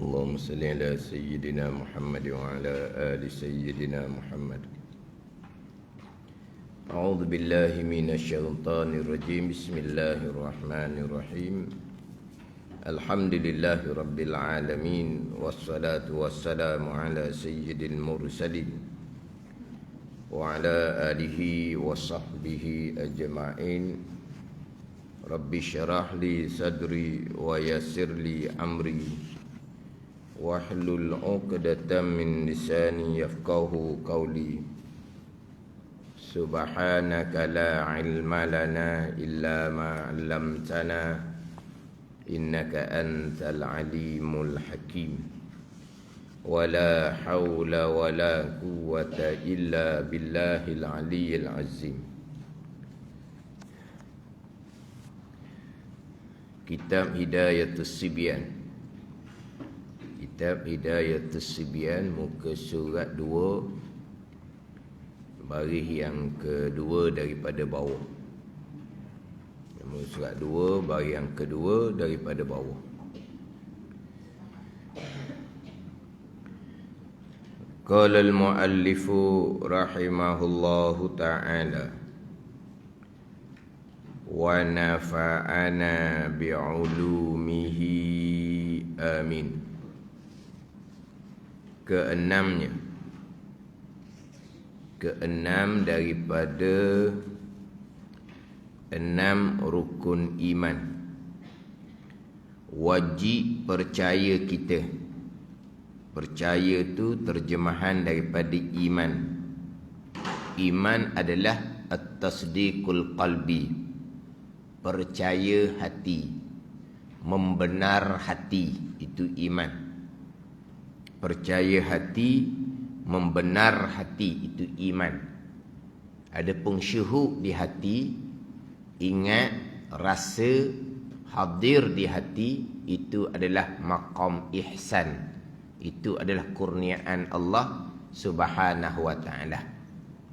اللهم صل على سيدنا محمد وعلى آل سيدنا محمد. أعوذ بالله من الشيطان الرجيم. بسم الله الرحمن الرحيم. الحمد لله رب العالمين، والصلاة والسلام على سيد المرسلين وعلى آله وصحبه أجمعين. رب اشرح لي صدري ويسر لي أمري واحلل عقدة من لساني يفقهوا قولي. سبحانك لا علم لنا إلا ما علمتنا إنك أنت العليم الحكيم. ولا حول ولا قوة إلا بالله العلي العظيم. Kitab Hidayatus Sibyan. Kitab Hidayatus Sibyan, muka surat 2, baris yang kedua daripada bawah. Muka surat 2, baris yang kedua daripada bawah. Qala al-muallifu rahimahullahu ta'ala wa nafa'ana bi'ulumihi amin. Keenam daripada 6 rukun iman. Wajib percaya kita. Percaya tu terjemahan daripada iman. Iman adalah at-tasdiqul qalbi, percaya hati, membenar hati, itu iman. Percaya hati, membenar hati, itu iman. Ada syuhud di hati, ingat, rasa, hadir di hati, itu adalah maqam ihsan. Itu adalah kurniaan Allah Subhanahu wa ta'ala.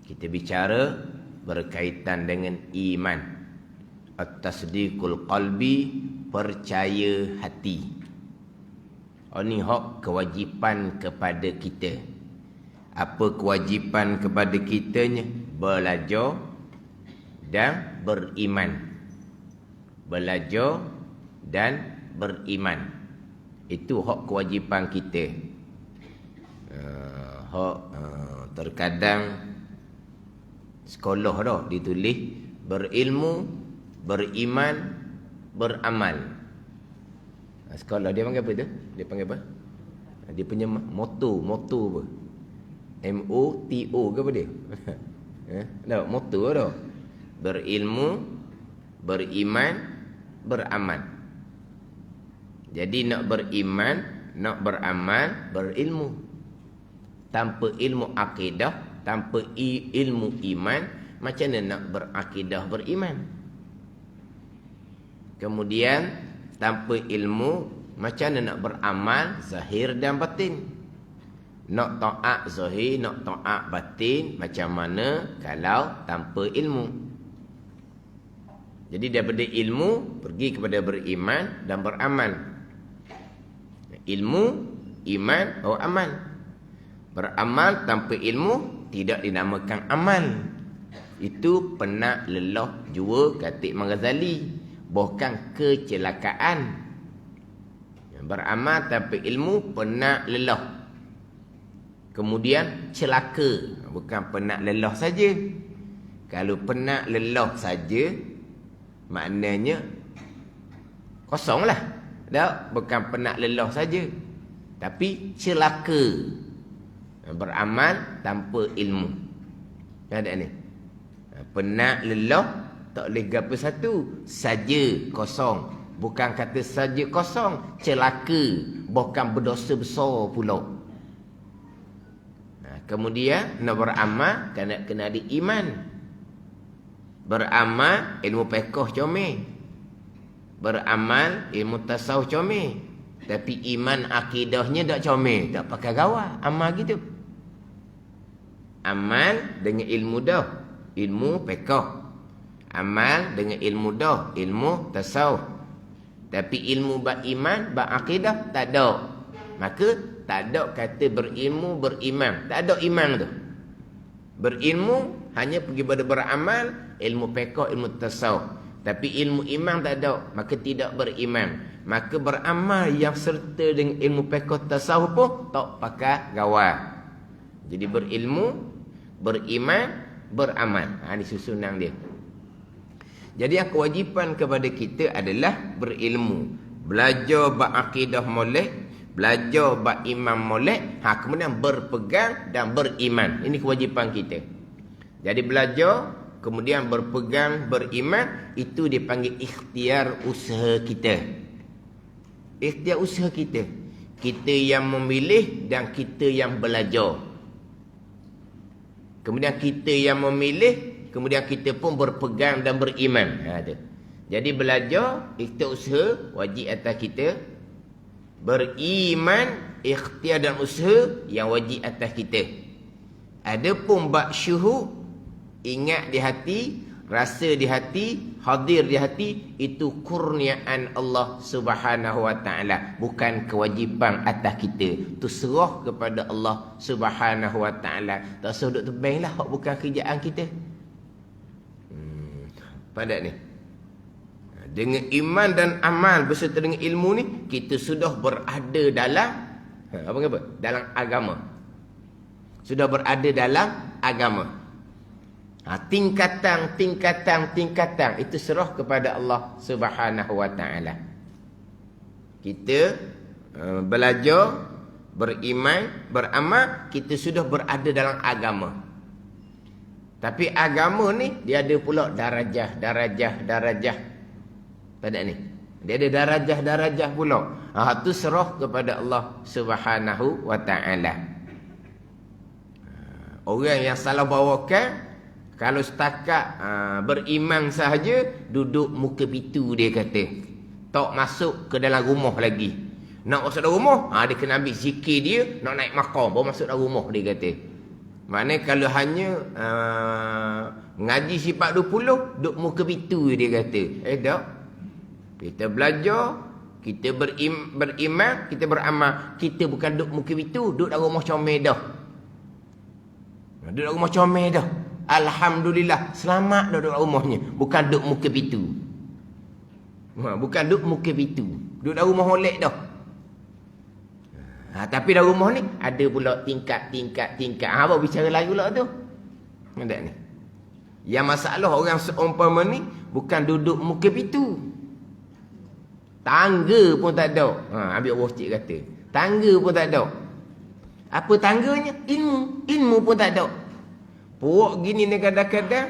Kita bicara berkaitan dengan iman. At-tasdiqul qalbi, percaya hati. Ini hak kewajipan kepada kita. Apa kewajipan kepada kitanya? Belajar dan beriman. Belajar dan beriman. Itu hak kewajipan kita. Terkadang sekolah dah ditulis berilmu, beriman, beramal. Sekolah dia panggil apa tu? Dia panggil apa? Dia punya moto apa? M-O-T-O ke apa dia? Dah, moto dah. Berilmu, beriman, beramal. Jadi nak beriman, nak beramal, berilmu. Tanpa ilmu akidah, tanpa ilmu iman, macam mana nak berakidah beriman? Kemudian tanpa ilmu, macam mana nak beramal zahir dan batin? Nak taat zahir, nak taat batin, macam mana kalau tanpa ilmu? Jadi daripada ilmu pergi kepada beriman dan beramal. Ilmu, iman, amal. Beramal tanpa ilmu tidak dinamakan amal. Itu penat lelah jua kata Imam Ghazali, bukan kecelakaan. Beramal tanpa ilmu penat lelah. Kemudian celaka, bukan penat lelah saja. Kalau penat lelah saja, maknanya kosonglah. Tak, bukan penat lelah saja, tapi celaka. Beramal tanpa ilmu. Ada ni. Penat lelah tak boleh gapo satu, saja kosong. Bukan kata saja kosong, celaka, bukan berdosa besar pula. Kemudian nak beramal kena ada iman. Beramal ilmu fiqh comel. Beramal ilmu tasawuf comel. Tapi iman akidahnya tak comel, tak pakai gawai. Amal gitu. Amal dengan ilmu dah, ilmu fiqh. Amal dengan ilmu dah, ilmu tasawuf. Tapi ilmu beriman, berakidah tak ada. maka tak ada kata berilmu, beriman. Tak ada iman tu. Berilmu hanya pergi pada beramal, ilmu fiqh, ilmu tasawuf. Tapi ilmu iman tak ada, maka tidak beriman. Maka beramal yang serta dengan ilmu fiqh tasawuf pun tak pakai gawai. Jadi berilmu, beriman, beramal. Ini susunan dia. Jadi yang kewajipan kepada kita adalah berilmu. Belajar berakidah molek, belajar beriman molek, kemudian berpegang dan beriman. Ini kewajipan kita. Jadi belajar, kemudian berpegang, beriman, itu dipanggil ikhtiar usaha kita. Ikhtiar usaha kita. Kita yang memilih dan kita yang belajar. Kemudian kita yang memilih, kemudian kita pun berpegang dan beriman. Jadi belajar, ikhtiar usaha, wajib atas kita. Beriman, ikhtiar dan usaha, yang wajib atas kita. Adapun bab syuhud, ingat di hati, rasa di hati, hadir di hati, itu kurniaan Allah Subhanahu wa taala, bukan kewajipan atas kita. Tu serah kepada Allah Subhanahu wa taala. Tak usah duk tebanglah hak bukan kerjaan kita. Pada ni. Dengan iman dan amal beserta dengan ilmu ni, kita sudah berada dalam apa? Dalam agama. Sudah berada dalam agama. Tingkatan itu serah kepada Allah Subhanahu wa taala. Kita belajar, beriman, beramal, kita sudah berada dalam agama. Tapi agama ni dia ada pula darajah. Pada ni. Dia ada darajah pula. Itu serah kepada Allah Subhanahu wa taala. Orang yang salah bawakan, kalau setakat beriman sahaja, duduk muka pitu dia kata. Tak masuk ke dalam rumah lagi. Nak masuk dalam rumah, dia kena ambil zikir dia, nak naik maqam, baru masuk dalam rumah dia kata. Maknanya kalau hanya ngaji sifat 20, duduk muka pitu dia kata. Tak. Kita belajar, kita beriman, kita beramal. Kita bukan duduk muka pitu, duduk dalam rumah comel dah. Duduk dalam rumah comel dah. Alhamdulillah, selamat dah duduk rumahnya. Bukan duduk muka pitu. Bukan duduk muka pitu. Duduk dalam rumah molek dah. Tapi dalam rumah ni ada pula tingkat. Apa bicara lain pula tu? Ada ni. Yang masalah orang seumpama ni bukan duduk muka pitu. Tangga pun tak ada. Ambil Allah cik kata. Tangga pun tak ada. Apa tangganya? Ilmu pun tak ada. Puak gini ni kadang-kadang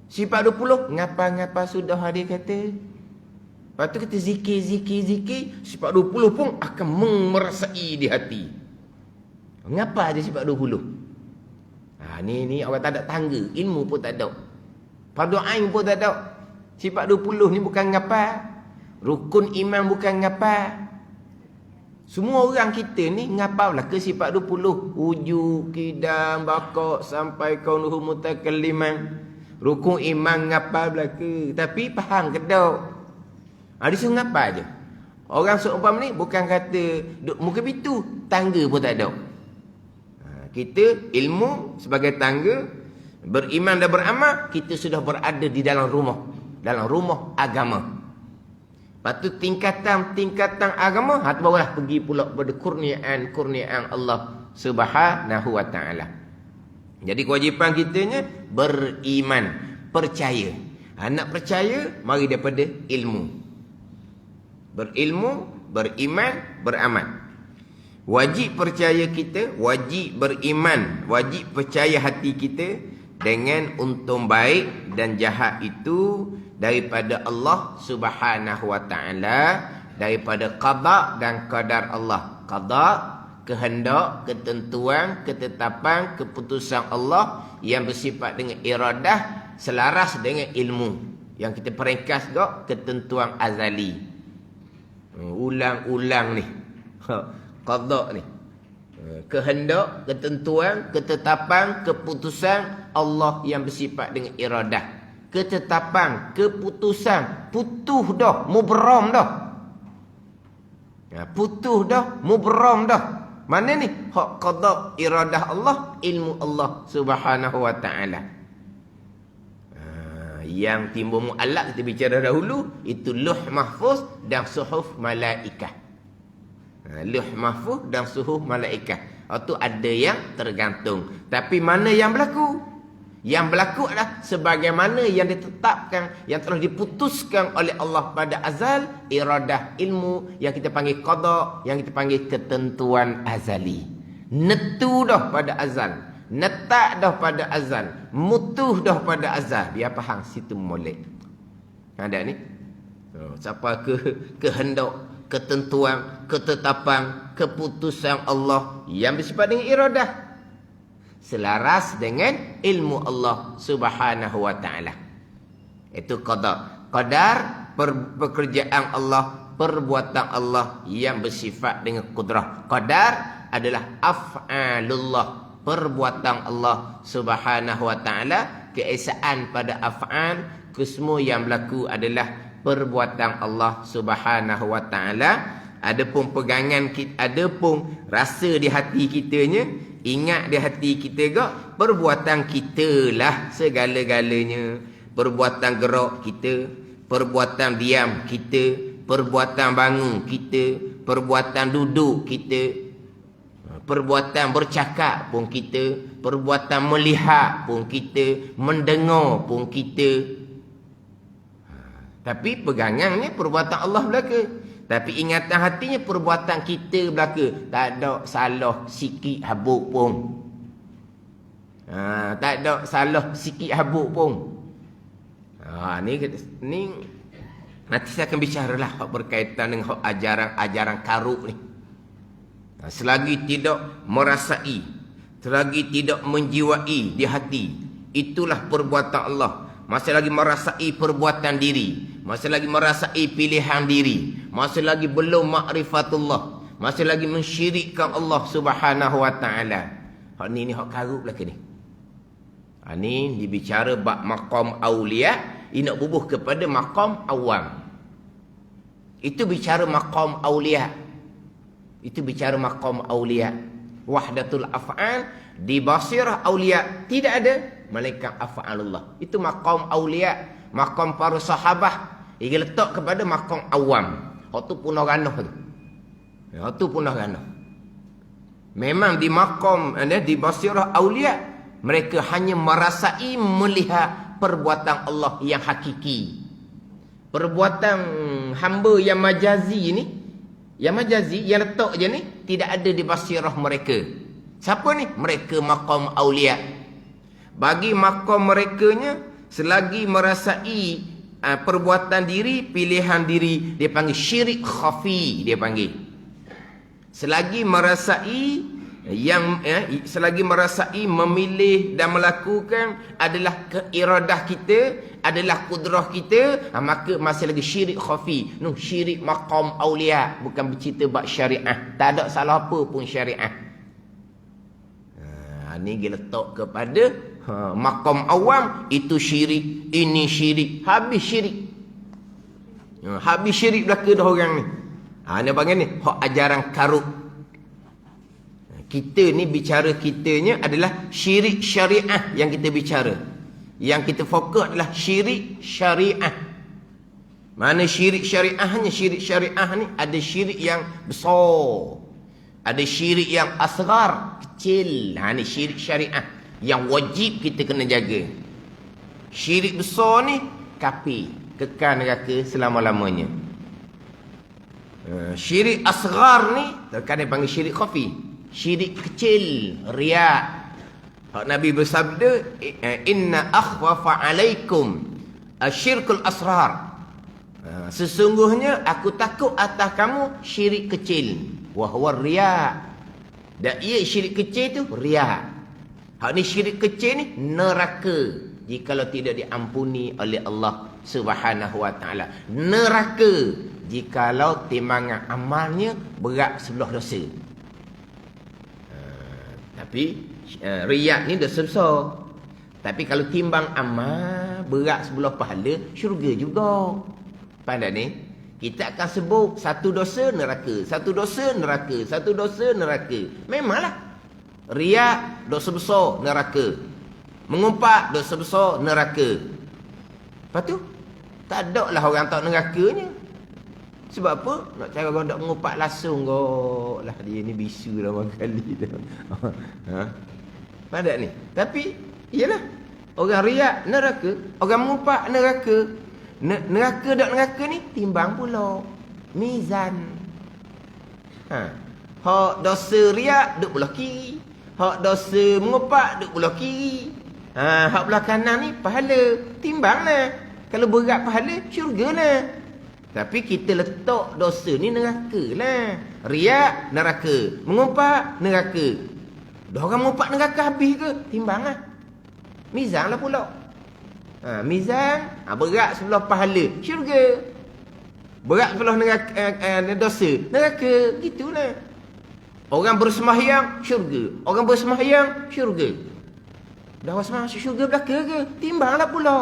sifat 20, ngapa-ngapa sudah dia kata. Lepas tu kita zikir, sifat 20 pun akan merasai di hati. Ngapa dia sifat 20? Ni orang tak ada tangga, ilmu pun tak ada. Fardu ain pun tak ada. Sifat 20 ni bukan ngapa. Rukun iman bukan ngapa. Semua orang kita ni ngapaulah ke sifat 20. Wujud, kidam, bakok, sampai kaunuhu mutakalliman. Rukun iman ngapau belaka. Tapi faham ke tak? Dia suruh ngapa je. Orang seumpama ni bukan kata duk muka pitu, tangga pun tak ada. Kita ilmu sebagai tangga, beriman dan beramal, kita sudah berada di dalam rumah agama. Lepas tu tingkatan agama, barulah pergi pula pada kurniaan Allah Subhanahu wa taala. Jadi kewajipan kitanya beriman, percaya. Nak percaya, mari daripada ilmu. Berilmu, beriman, beramal. Wajib percaya kita, wajib beriman, wajib percaya hati kita dengan untung baik dan jahat itu daripada Allah Subhanahu wa taala, daripada qada dan qadar Allah. Qada, kehendak, ketentuan, ketetapan, keputusan Allah yang bersifat dengan iradah, selaras dengan ilmu. Yang kita peringkas juga ketentuan azali. Ulang-ulang ni. Qada ni. Kehendak, ketentuan, ketetapan, keputusan Allah yang bersifat dengan iradah. Ketetapan, keputusan, putuh dah, mubram dah. Putus dah, mubram dah. Mana ni? Hak qada iradah Allah, ilmu Allah Subhanahu wa taala. Yang timbul muallaq kita bicara dahulu, itu Lauh Mahfuz dan Suhuf Malaikah. Lauh Mahfuz dan Suhuf Malaikah. Itu ada yang tergantung. Tapi mana yang berlaku? Yang berlaku adalah sebagaimana yang ditetapkan, yang telah diputuskan oleh Allah pada azal, iradah ilmu, yang kita panggil qada, yang kita panggil ketentuan azali. Netu dah pada azal, netak dah pada azal, mutuh dah pada azal. Biar faham situ molek. Ada ni? Siapa kehendak, ketentuan, ketetapan, keputusan Allah yang bersifat dengan iradah, selaras dengan ilmu Allah Subhanahu wa taala. Itu qada. Qadar pekerjaan Allah, perbuatan Allah yang bersifat dengan qudrah. Qadar adalah af'alullah, perbuatan Allah Subhanahu wa taala. Keesaan pada af'al, kesemua yang berlaku adalah perbuatan Allah Subhanahu wa taala. Adapun pegangan kita, adapun rasa di hati kitanya, ingat di hati kita gak, perbuatan kita lah segala-galanya. Perbuatan gerak kita, perbuatan diam kita, perbuatan bangun kita, perbuatan duduk kita, perbuatan bercakap pun kita, perbuatan melihat pun kita, mendengar pun kita. Tapi pegangannya perbuatan Allah belaka. Tapi ingatan hatinya perbuatan kita belaka. Tak ada salah sikit habuk pun. Tak ada salah sikit habuk pun. Ni nanti saya akan bicaralah hak berkaitan dengan hak ajaran karuk ni. Selagi tidak merasai, selagi tidak menjiwai di hati, itulah perbuatan Allah. Masih lagi merasai perbuatan diri, masih lagi merasai pilihan diri, masih lagi belum ma'rifatullah, masih lagi mensyirikkan Allah Subhanahu wa taala. Hak ni hak karuk belaka ni. Ni dibicara bab maqam aulia, ini nak bubuh kepada maqam awam. Itu bicara maqam aulia. Itu bicara maqam aulia. Wahdatul af'al di basirah aulia tidak ada malaikat af'alullah. Itu maqam aulia, maqam para sahabah. Ia letak kepada maqam awam. Hak tu punah ranah tu. Hak tu punah ranah. Memang di maqam di basirah aulia, mereka hanya merasai melihat perbuatan Allah yang hakiki. Perbuatan hamba yang majazi ni, yang majazi, yang letak je ni, tidak ada di basirah mereka. Siapa ni? Mereka maqam aulia. Bagi maqam merekanya, selagi merasai perbuatan diri, pilihan diri, dia panggil syirik khafi, dia panggil. Selagi merasai selagi merasai memilih dan melakukan adalah keiradah kita, adalah kudrah kita, maka masih lagi syirik khafi. Syirik maqam aulia, bukan bercerita bab syariah. Tak ada salah apa pun syariah. Ni dia letak kepada maqam awam, itu syirik, ini syirik, habis syirik. Habis syirik belaka dah orang ni. Ni bagian ni hak ajaran karuk. Kita ni bicara kitanya adalah syirik syariah yang kita bicara. Yang kita fokus adalah syirik syariah. Mana syirik syariahnya? Syirik syariah ni ada syirik yang besar, ada syirik yang asghar, kecil. Ni syirik syariah yang wajib kita kena jaga. Syirik besar ni kafir, kekal neraka selama-lamanya. Syirik asghar ni terkadang panggil syirik khafi. Syirik kecil, riya. Nabi bersabda, inna akhwafa alaikum asyirkul asrar. Sesungguhnya aku takut atas kamu syirik kecil. Wahwa riya. Dan ia syirik kecil tu riya. Hak ni syirik kecil ni neraka, jikalau tidak diampuni oleh Allah Subhanahu wa taala. Neraka jikalau timbangan amalnya berat sebelah dosa. Tapi riya ni dosa besar. Tapi kalau timbang amal berat sebelah pahala, syurga juga. Pandai ni? Kita akan sebut satu dosa neraka, satu dosa neraka, satu dosa neraka. Memanglah. Riak dosa besar neraka. Mengumpat dosa besar neraka. Lepas tu tak ada lah orang tak nerakanya. Sebab apa? Nak cara orang tak mengumpat langsung kok. Lah dia ni bisu dah kali dah. Ha. Padat ni. Tapi iyalah. Orang riak neraka, orang mengumpat neraka. Neraka dak neraka ni timbang pula. Mizan. Ha. Hak dosa riak duk belah kiri. Hak dosa mengumpat duk belah kiri. Ha, hak belah kanan ni pahala. Timbanglah. Kalau berat pahala, syurga lah. Tapi kita letak dosa ni neraka lah. Riak, neraka. Mengumpat, neraka. Dah orang mengumpat neraka habis ke? Timbang lah. Mizan lah pula. Ha, mizan, berat sebelah pahala, syurga. Berat sebelah neraka, dosa, neraka. Gitulah. Orang bersembahyang, syurga. Orang bersembahyang, syurga. Dah orang sembahyang, syurga belaka ke? Timbang lah pula.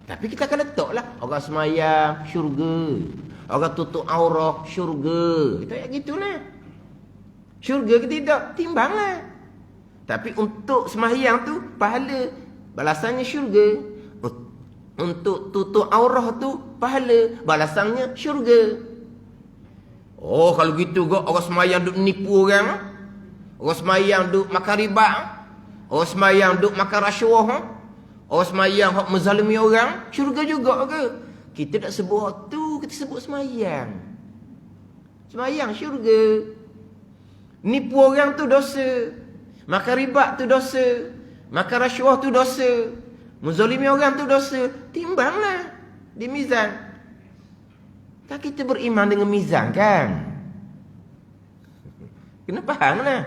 Tapi kita akan letaklah orang semayang, syurga. Orang tutup aurat, syurga. Kita ayat gitulah. Syurga ke tidak? Timbanglah. Tapi untuk semayang tu, pahala. Balasannya syurga. Untuk tutup aurat tu, pahala. Balasannya syurga. Oh, kalau gitu kok orang semayang duk nipu orang. Orang semayang duk makan riba. Orang semayang duk makan rasuah. Orang semayang hak menzalimi orang, syurga juga ke? Kita tak sebut hak tu, kita sebut semayang. Semayang syurga. Nipu orang tu dosa. Makan riba tu dosa. Makan rasuah tu dosa. Menzalimi orang tu dosa. Timbanglah di mizan. Tak kita beriman dengan mizan kan? Kena faham lah.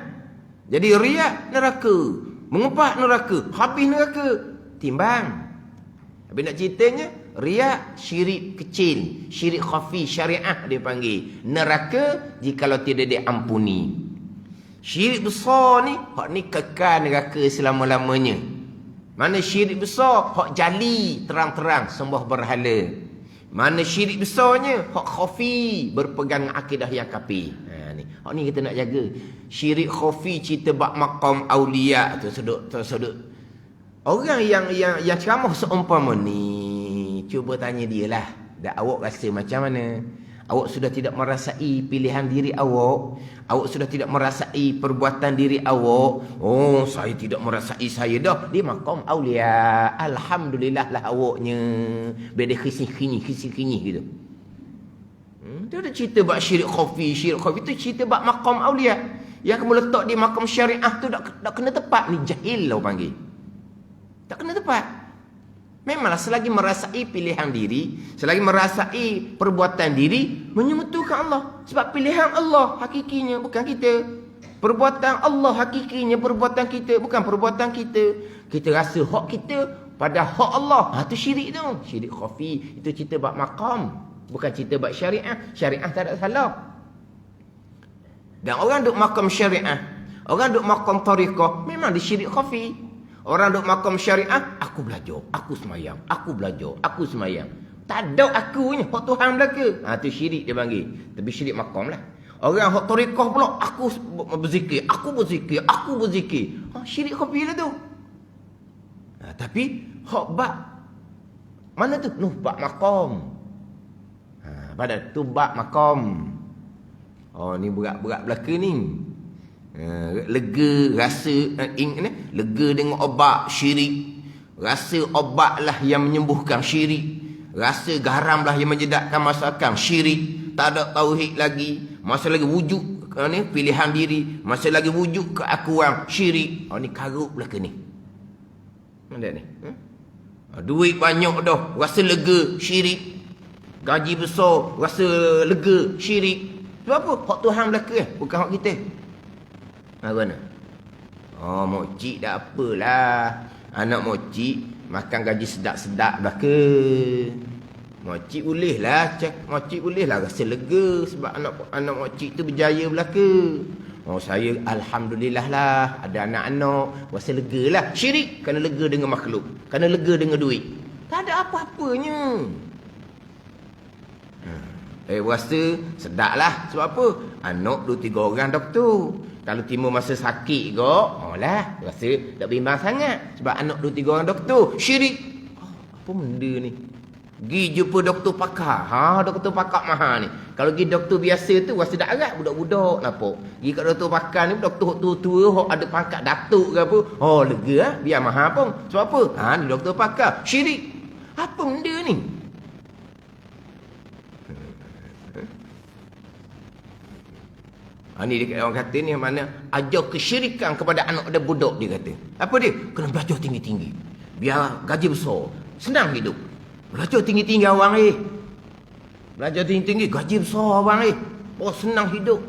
Jadi riak neraka. Mengumpat neraka. Habis neraka. Timbang. Habis nak ceritanya, riak syirik kecil, syirik khafi, syariah dia panggil. Neraka jikalau tidak diampuni. Syirik besar ni, hak ni kekal neraka selama-lamanya. Mana syirik besar, hak jali, terang-terang, sembah berhala. Mana syirik besarnya, hak khafi, berpegang akidah yang kafir. Ni. Hak ni kita nak jaga. Syirik khafi cerita bab maqam aulia tu sudut. Orang yang ceramah seumpama ni, cuba tanya dia lah. Dah awak rasa macam mana? Awak sudah tidak merasai pilihan diri awak. Awak sudah tidak merasai perbuatan diri awak. Oh, saya tidak merasai saya dah. Dia maqam aulia. Alhamdulillah lah awaknya. Beda khisi-khini gitu. Dia ada cerita bab syirik khafi. Syirik khafi tu cerita bab maqam aulia. Yang kamu letak di maqam syariah tu tak kena tepat. Ni jahil lah panggil. Tak kena tepat. Memanglah selagi merasai pilihan diri, selagi merasai perbuatan diri, menyentuhkan Allah. Sebab pilihan Allah hakikinya bukan kita. Perbuatan Allah hakikinya perbuatan kita, bukan perbuatan kita. Kita rasa hak kita pada hak Allah. Ha, tu syirik tu. Syirik khafi. Itu cerita bab maqam. Bukan cerita bab syariah. Syariah tak ada salah. Dan orang duk maqam syariah, orang duk maqam tariqah, memang dia syirik khafi. Orang duk makam syariah, aku belajar, aku semayang, aku belajar, aku semayang. Tak ada akunya, hak Tuhan belaka. Ha, tu syirik dia panggil. Tapi syirik makam lah. Orang hak tariqah pula, aku berzikir, aku berzikir, aku berzikir. Ha, syirik khafi lah tu. Ha, tapi hak bab mana tu? Nuh, bab makam. Ha, pada tu bab makam. Oh, ni berat-berat belaka ni. Lega rasa lega dengan obat syirik. Rasa obatlah yang menyembuhkan syirik. Rasa garamlah yang menjedakkan masakan syirik. Tak ada tauhid lagi. Masa lagi wujud ni pilihan diri, masa lagi wujud keakuan syirik. Oh, ni karut belaka ni. Mana ni? Duit banyak dah, rasa lega syirik. Gaji besar, rasa lega syirik. Sebab apa? Hak Tuhan belaka bukan hak kita. Apa nak? Oh, mokcik tak apalah. Anak mokcik makan gaji sedap-sedap belaka. Mokcik boleh lah, mokcik boleh lah rasa lega sebab anak mokcik tu berjaya belaka. Oh, saya alhamdulillah lah ada anak-anak, rasa lega lah. Syirik kerana lega dengan makhluk, kerana lega dengan duit. Tak ada apa-apanya. Rasa sedap lah. Sebab apa? Anak 2-3 orang doktor. Kalau timbul masa sakit kok, lah rasa tak bimbang sangat. Sebab anak 2-3 orang doktor. Syirik. Apa benda ni? Gi jumpa doktor pakar. Doktor pakar mahal ni. Kalau gi doktor biasa tu rasa dak arat budak-budak nampak. Gi kat doktor pakar ni doktor tua-tua hok ada pangkat datuk ke apa. Lega biar mahal pun. Sebab apa? Ni doktor pakar. Syirik. Apa benda ni? Ni dia orang kata ni mana ajar kesyirikan kepada anak dan budak dia kata. Apa dia? Kena belajar tinggi-tinggi. Biar gaji besar. Senang hidup. Belajar tinggi-tinggi awang Belajar tinggi-tinggi gaji besar awang senang hidup.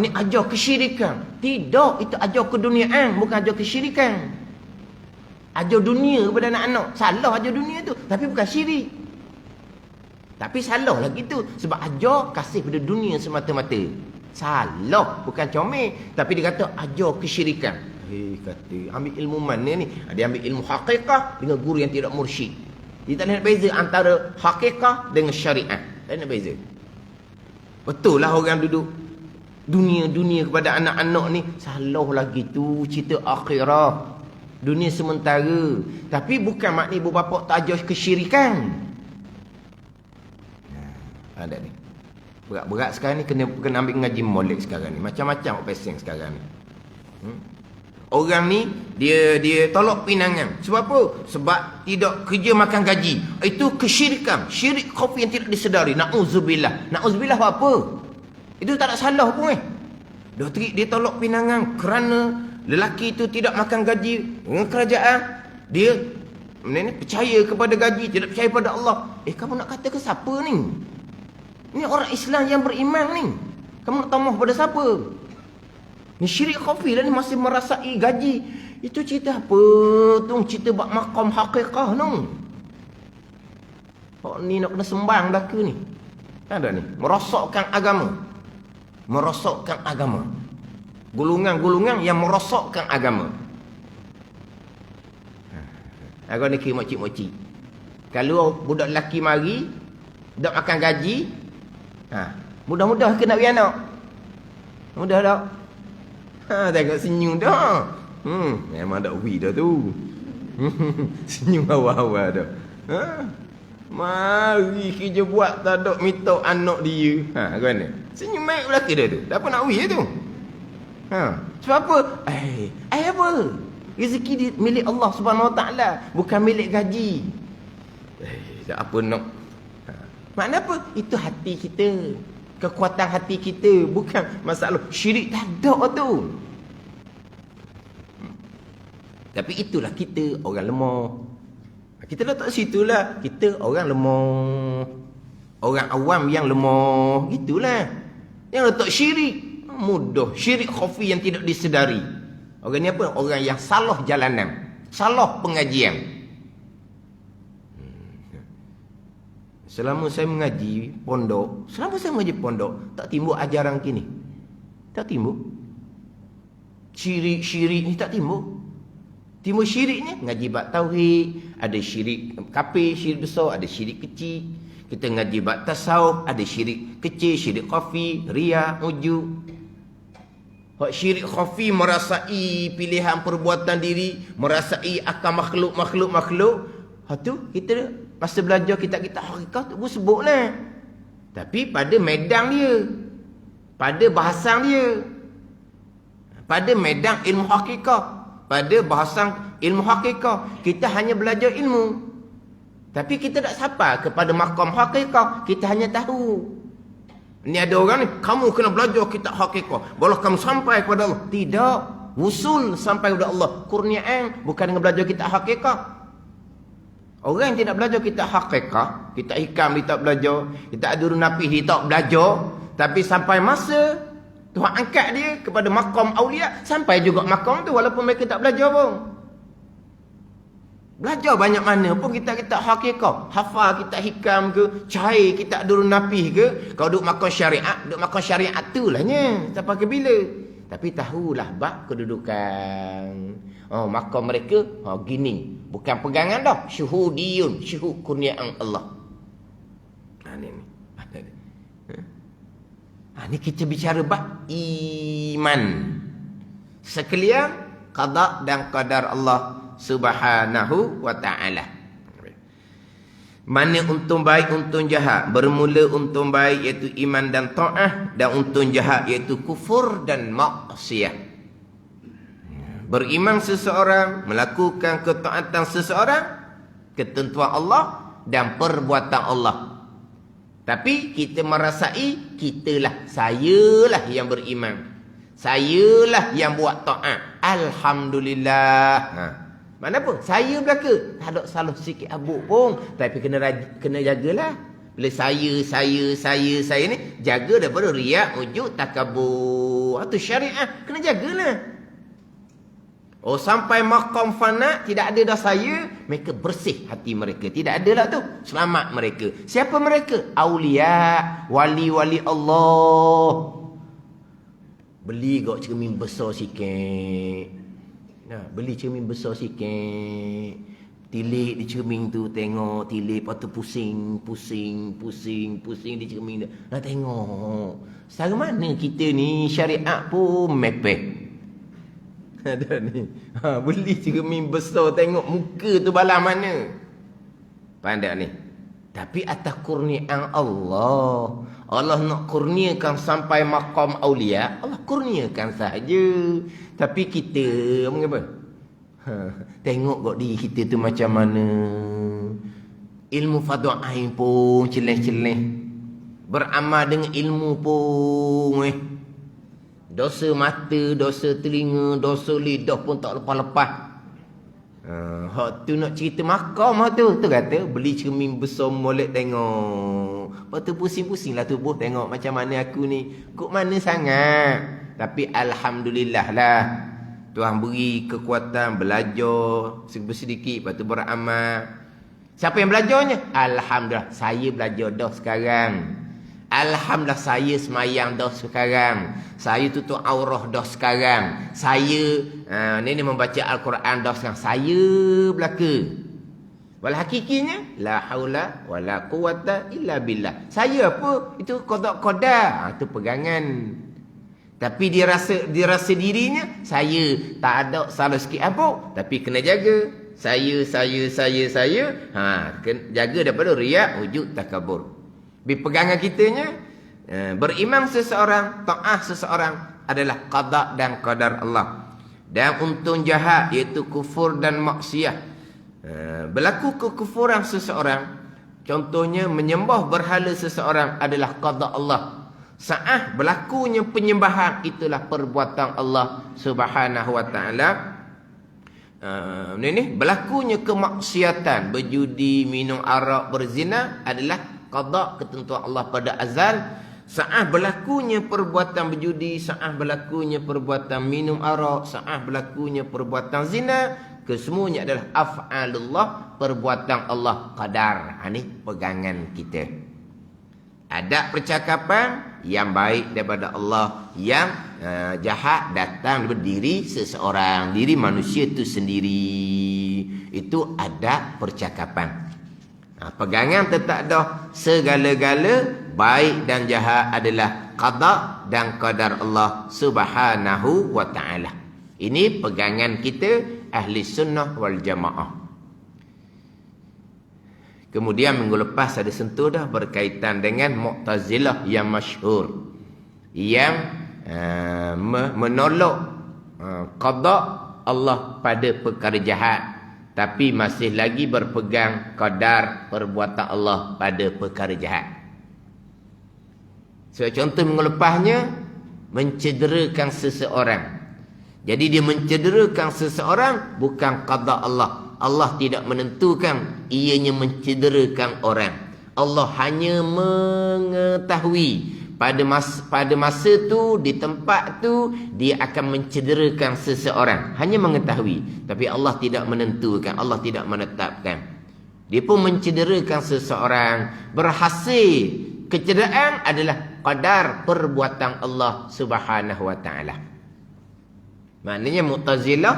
Ni ajar kesyirikan. Tidak, itu ajar keduniaan, bukan ajar kesyirikan. Ajar dunia kepada anak-anak. Salah ajar dunia tu, tapi bukan syirik. Tapi salah lagi tu sebab ajar kasih pada dunia semata-mata. Salah, bukan comel. Tapi dia kata ajar kesyirikan. Kata ambil ilmu mana ni? Dia ambil ilmu hakikah dengan guru yang tidak mursyid. Dia tak nak beza antara hakikah dengan syariat. Tak nak beza. Betul lah orang duduk dunia-dunia kepada anak-anak ni. Salah lagi tu cerita akhirah. Dunia sementara. Tapi bukan maknanya ibu bapa tak ajar kesyirikan. Ada ni. Berat-berat sekarang ni kena ambil ngaji molek sekarang ni. Macam-macam peseng sekarang ni. Orang ni dia tolak pinangan. Sebab apa? Sebab tidak kerja makan gaji. Itu kesyirikan. Syirik khafi yang tidak disedari. Na'udzubillah. Na'udzubillah apa? Itu tak ada salah pun Dia tolak pinangan kerana lelaki itu tidak makan gaji dengan kerajaan. Dia percaya kepada gaji, tidak percaya pada Allah. Kamu nak kata ke siapa ni? Ni orang Islam yang beriman ni. Kamu nak tamah pada siapa? Ni syirik khafi lah ni, masih merasai gaji. Itu cerita apa tu? Cerita bak maqam hakikah tu. Ni nak kena sembang dah ke ni? Ada ni. Merosakkan agama. Merosakkan agama. Golongan-golongan yang merosakkan agama. Aku ni kira mocik-mocik. Kalau budak lelaki mari, tak makan gaji, mudah-mudah ke nak beri anak? Mudah tak? Tengok senyum dah. Memang tak beri dah tu. Senyum awal-awal dah. Mari kerja buat tak ada minta anak dia. Kan? Senyum baik belaka dah tu. Tak apa nak beri tu. Sebab apa? Apa? Rezeki dia milik Allah Subhanahu Wa Taala, bukan milik gaji. Tak apa nak. Makna apa? Itu hati kita. Kekuatan hati kita. Bukan masalah syirik, tak ada tu. Tapi itulah kita orang lemah. Kita letak situ lah. Kita orang lemah. Orang awam yang lemah. Itulah. Yang letak syirik. Mudah. Syirik khafi yang tidak disedari. Orang ni apa? Orang yang salah jalanan. Salah pengajian. Selama saya mengaji pondok, tak timbul ajaran kini. Tak timbul. Syirik ni tak timbul. Timbul syirik ni ngaji bab tauhid, ada syirik kafir, syirik besar, ada syirik kecil. Kita ngaji bab tasawuf, ada syirik kecil, syirik khafi, riya, ujub. Hak syirik khafi merasai pilihan perbuatan diri, merasai akan makhluk. Hak tu kita masa belajar kitab-kitab hakikah tu pun sebut lah. Tapi pada medan dia, pada bahasan dia, pada medan ilmu hakikah, pada bahasan ilmu hakikah, kita hanya belajar ilmu. Tapi kita tak sampai kepada maqam hakikah, kita hanya tahu. Ni ada orang ni, kamu kena belajar kitab hakikah, barulah kamu sampai kepada Allah. Tidak, wusul sampai kepada Allah. Kurniaan bukan dengan belajar kitab hakikah. Orang yang tidak belajar kitab hakikah, kitab hikam dia tak belajar, kitab adurun napih dia tak belajar, tapi sampai masa Tuhan angkat dia kepada maqam awliya, sampai juga maqam tu walaupun mereka tak belajar pun. Belajar banyak mana pun kitab-kitab hakikah, hafal kitab hikam ke, cahaya kitab adurun napih ke, kau duduk maqam syariat tu lah nya, sampai ke bila. Tapi tahulah bab kedudukan. Maqam mereka gini. Bukan pegangan dah. Syuhudiyun. Syuhud kurniaan Allah. Ni. Ni kita bicara bab iman. Sekalian qada dan qadar Allah Subhanahu wa ta'ala. Mana untung baik, untung jahat. Bermula untung baik iaitu iman dan ta'ah, dan untung jahat iaitu kufur dan maksiat. Beriman seseorang, melakukan ketaatan seseorang, ketentuan Allah dan perbuatan Allah. Tapi kita merasai sayalah yang beriman. Sayalah yang buat taat. Alhamdulillah. Mana pun saya belaka, tak ada salah sikit abuk pun, tapi kena jagalah. Bila saya ni jaga daripada riak, ujub, takabur. Itu syariah, kena jagalah. Oh, sampai maqam fana tidak ada dah saya, mereka bersih hati mereka. Tidak ada lah tu, selamat mereka. Siapa mereka? Aulia, wali-wali Allah. Beli gak cermin besar sikit. Beli cermin besar sikit. Tilik di cermin tu, tengok tilik, lepas tu pusing di cermin tu. Tengok. Setara mana kita ni syariat pun mepeh. Ada ni. Beli cermin besar, tengok muka tu balas mana. Pandai ni. Tapi atas kurniaan Allah. Allah nak kurniakan sampai maqam aulia, Allah kurniakan saja. Tapi kita mengapa? Tengok kok diri kita tu macam mana. Ilmu fardhu ain pun celeh-celeh. Beramal dengan ilmu pun dosa mata, dosa telinga, dosa lidah pun tak lepas-lepas. Hak tu nak cerita makam tu kata beli cermin besar molek tengok. Lepas tu pusing-pusing lah tubuh tengok macam mana aku ni. Kok mana sangat. Tapi alhamdulillah lah, Tuhan beri kekuatan belajar sedikit, lepas tu beramal. Siapa yang belajarnya? Alhamdulillah saya belajar dah sekarang. Alhamdulillah saya semayang dah sekarang. Saya tutup aurah dah sekarang. Saya ni membaca Al-Quran dah sekarang. Saya belaka. Wal hakikinya la haula wala quwata illa billah. Saya apa? Itu qada. Itu pegangan. Tapi dia rasa dirinya saya tak ada salah sikit apa, tapi kena jaga. Saya. Jaga daripada riak, ujub, takabur. Pegangan kitanya beriman seseorang, taat seseorang adalah qada dan qadar Allah. Dan untung jahat iaitu kufur dan maksiat. Berlaku kekufuran seseorang, contohnya menyembah berhala seseorang adalah qada Allah. Saat berlakunya penyembahan itulah perbuatan Allah Subhanahu wa ta'ala. Berlakunya kemaksiatan, berjudi, minum arak, berzina adalah qada ketentuan Allah pada azal. Saat berlakunya perbuatan berjudi, saat berlakunya perbuatan minum arak, saat berlakunya perbuatan zina, kesemuanya adalah af'alullah, perbuatan Allah qadar. Ini pegangan kita. Ada percakapan yang baik daripada Allah, yang jahat datang daripada diri seseorang, diri manusia itu sendiri. Itu ada percakapan. Pegangan tetap dah segala-gala baik dan jahat adalah qada dan qadar Allah Subhanahu wa ta'ala. Ini pegangan kita ahli sunnah wal jamaah. Kemudian minggu lepas ada sentuh dah berkaitan dengan Mu'tazilah yang masyhur, yang menolak qada Allah pada perkara jahat, tapi masih lagi berpegang qadar perbuatan Allah pada perkara jahat. Contoh minggu lepasnya mencederakan seseorang. Jadi dia mencederakan seseorang bukan qada Allah. Allah tidak menentukan ianya mencederakan orang. Allah hanya mengetahui pada masa tu, di tempat tu dia akan mencederakan seseorang. Hanya mengetahui, tapi Allah tidak menentukan, Allah tidak menetapkan. Dia pun mencederakan seseorang. Berhasil kecederaan adalah qadar perbuatan Allah Subhanahu wa ta'ala. Maknanya Mu'tazilah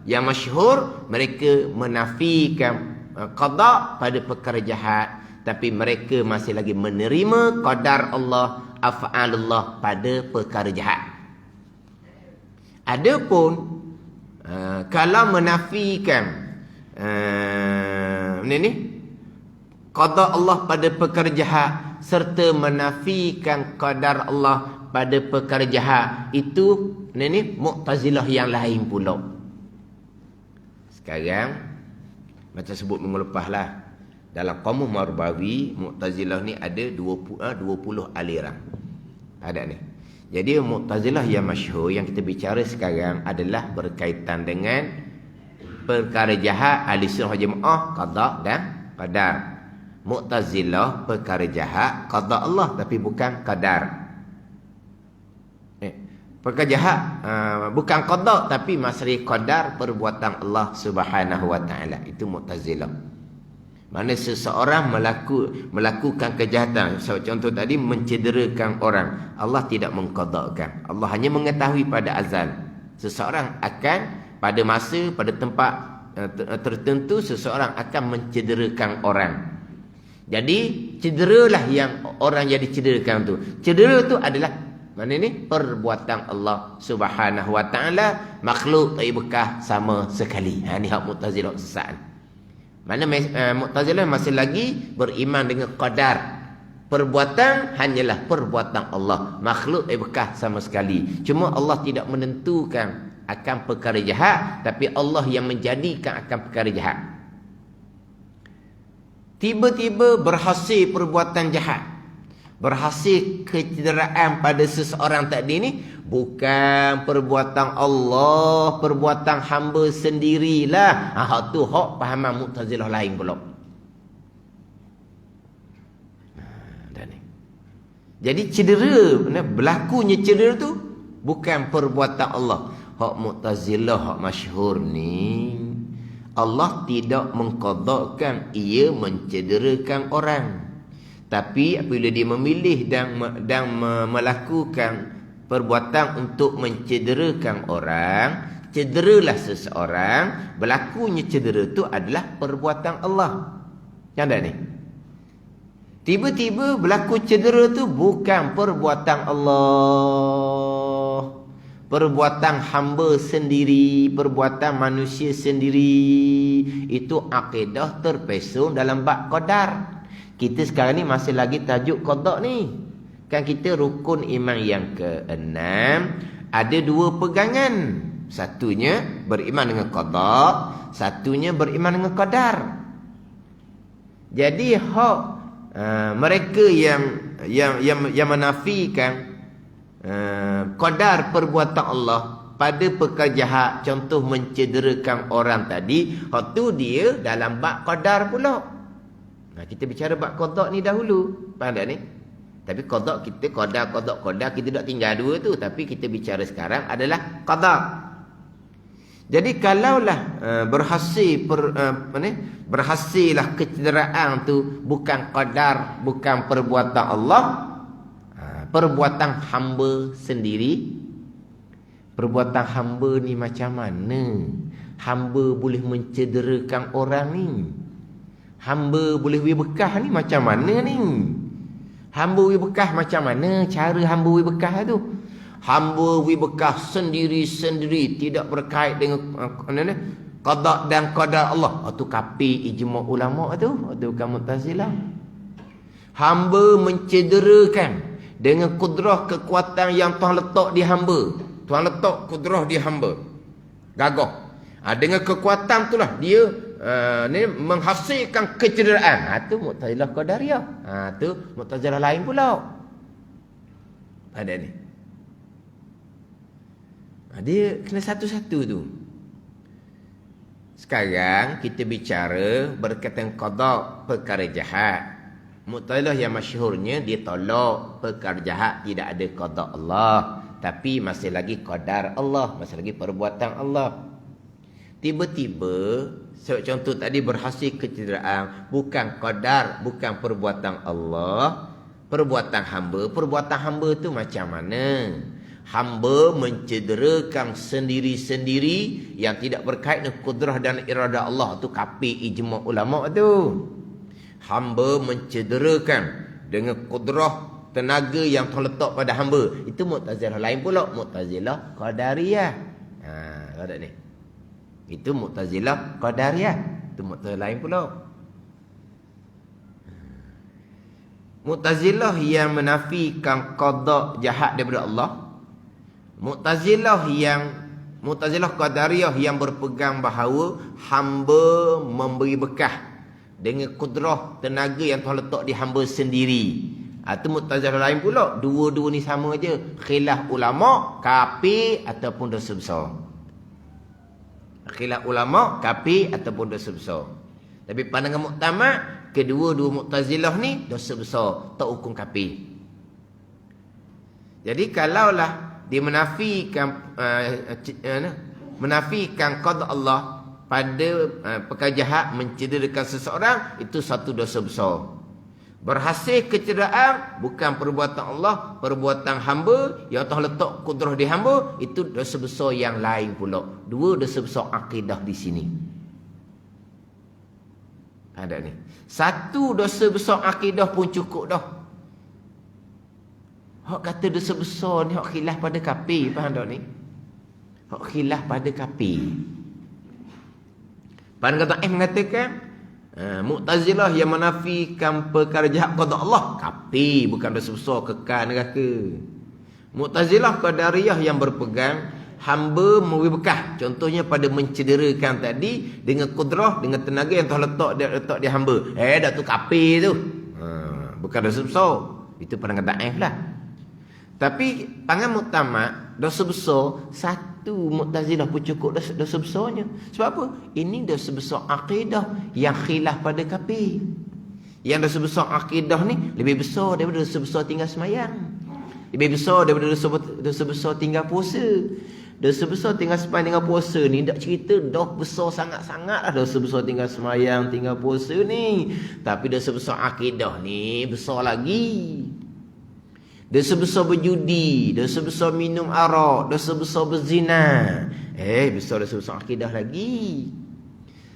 yang masyhur, mereka menafikan qada pada perkara jahat, tapi mereka masih lagi menerima qadar Allah, af'alullah pada perkara jahat. Adapun kalau menafikan qada Allah pada perkara jahat serta menafikan qadar Allah pada perkara jahat, itu Mu'tazilah yang lain pula. Sekarang macam sebut minggu lepas lah, dalam Qamus Marbawi Mu'tazilah ni ada 20 aliran. Ada ni. Jadi Mu'tazilah yang masyhur yang kita bicara sekarang adalah berkaitan dengan perkara jahat ahli sunnah jemaah qada dan qadar. Mu'tazilah perkara jahat qada Allah tapi bukan qadar. Perkara jahat bukan qada tapi masri qadar perbuatan Allah Subhanahu wa taala. Itu Mu'tazilah. Mana seseorang melakukan kejahatan, contoh tadi mencederakan orang, Allah tidak mengqadakan. Allah hanya mengetahui pada azal seseorang akan pada masa pada tempat tertentu seseorang akan mencederakan orang. Jadi cederalah yang orang jadi cederakan tu. Cedera tu adalah mana ni? Perbuatan Allah Subhanahu wa taala, makhluk tak bekah sama sekali. Ni hak Mu'tazilah sesat. Mana Mu'tazilah masih lagi beriman dengan qadar. Perbuatan hanyalah perbuatan Allah, makhluk tak bekah sama sekali. Cuma Allah tidak menentukan akan perkara jahat, tapi Allah yang menjadikan akan perkara jahat. Tiba-tiba berhasil perbuatan jahat, berhasil kecederaan pada seseorang tadi ni, bukan perbuatan Allah, perbuatan hamba sendirilah. Hak tu hak pahaman Mu'tazilah lain pula. Jadi cedera, berlakunya cedera tu bukan perbuatan Allah. Hak Mu'tazilah hak masyhur ni, Allah tidak mengqadakan ia mencederakan orang. Tapi apabila dia memilih dan melakukan perbuatan untuk mencederakan orang, cederalah seseorang, berlakunya cedera itu adalah perbuatan Allah. Yang ada ni. Tiba-tiba berlaku cedera tu bukan perbuatan Allah, perbuatan hamba sendiri, perbuatan manusia sendiri. Itu akidah terpesong dalam bab qadar. Kita sekarang ni masih lagi tajuk qada ni. Kan kita rukun iman yang ke-6 ada 2 pegangan. Satunya beriman dengan qada, satunya beriman dengan qadar. Jadi hak mereka yang menafikan qadar perbuatan Allah pada perkara jahat, contoh mencederakan orang tadi, hak tu dia dalam bab qadar pula. Kita bicara bab qada ni dahulu, faham tak ni? Tapi qada kita qada kita tak tinggal 2 tu, tapi kita bicara sekarang adalah qada. Jadi kalaulah berhasillah kecederaan tu bukan qadar, bukan perbuatan Allah, perbuatan hamba sendiri. Perbuatan hamba ni macam mana? Hamba boleh mencederakan orang ni. Hamba boleh bekah ni macam mana ni? Hamba bekah macam mana? Cara hamba bekah tu. Hamba bekah sendiri-sendiri, tidak berkait dengan qada dan qadar Allah. Itu kafir ijma' ulama tu. Itu bukan Mu'tazilah. Hamba mencederakan dengan kudrah kekuatan yang Tuhan letak di hamba. Tuhan letak kudrah di hamba. Gagah. Dengan kekuatan itulah dia menghasilkan kecederaan. Itu Mu'tazilah qadariyah. Itu Mu'tazilah lain pula. Ada ni. Dia kena satu-satu tu. Sekarang kita bicara berkaitan qada perkara jahat. Mu'tazilah yang masyhurnya dia tolak perkara jahat tidak ada qada Allah, tapi masih lagi qadar Allah, masih lagi perbuatan Allah. Tiba-tiba contoh tadi berhasil kecederaan, bukan qadar, bukan perbuatan Allah, perbuatan hamba. Perbuatan hamba tu macam mana? Hamba mencederakan sendiri-sendiri yang tidak berkait dengan kudrah dan iradah Allah. Tu kafir ijma' ulama tu. hamba mencederakan dengan kudrah tenaga yang terletak pada hamba. Itu Mu'tazilah lain pula. Mu'tazilah Qadariyah. Ada ni. Itu Mu'tazilah Qadariyah. Itu Mu'tazilah lain pula. Mu'tazilah yang menafikan qada jahat daripada Allah. Mu'tazilah Qadariyah yang berpegang bahawa hamba memberi bekah dengan kudrah tenaga yang terletak di hamba sendiri. Itu Mu'tazilah lain pula. Dua-dua ni sama aja. Khilaf ulama, kafir ataupun dosa besar. Khilaf ulama, kafir ataupun dosa besar. Tapi pandangan muktamad, kedua-dua Mu'tazilah ni dosa besar, tak hukum kafir. Jadi kalaulah dia menafikan qada Allah pada perkara jahat, mencederakan seseorang, itu satu dosa besar. Berhasil kecederaan bukan perbuatan Allah, perbuatan hamba yang telah letak kudrah di hamba, itu dosa besar yang lain pula. Dua dosa besar akidah di sini. Ada ni. Satu dosa besar akidah pun cukup dah. Hak kata dosa besar ni hak khilaf pada kafir, faham tak ni? Hak khilaf pada kafir. Pandangan kata mengatakan Mu'tazilah yang menafikan perkara jahat qada Allah, kafir, bukan dosa besar, kekal neraka. Mu'tazilah Qadariyah yang berpegang hamba memberi bekah, contohnya pada mencederakan tadi dengan kudrah, dengan tenaga yang terletak di hamba. Dah tu kafir tu. Bukan dosa besar. Itu pandangan daif lah. Tapi pandangan muktamad, dosa besar, satu Mu'tazilah pun cukup dosa besarnya. Sebab apa? Ini dosa besar akidah yang khilaf pada kafir. Yang dosa besar akidah ni lebih besar daripada dosa besar tinggal semayang. Lebih besar daripada dosa besar tinggal puasa. Dosa besar tinggal semayang, tinggal puasa ni tak cerita dah besar sangat-sangat lah dosa besar tinggal semayang, tinggal puasa ni. Tapi dosa besar akidah ni besar lagi. Dosa besar berjudi, dosa besar minum arak, dosa besar berzina. Besar dosa besar akidah lagi.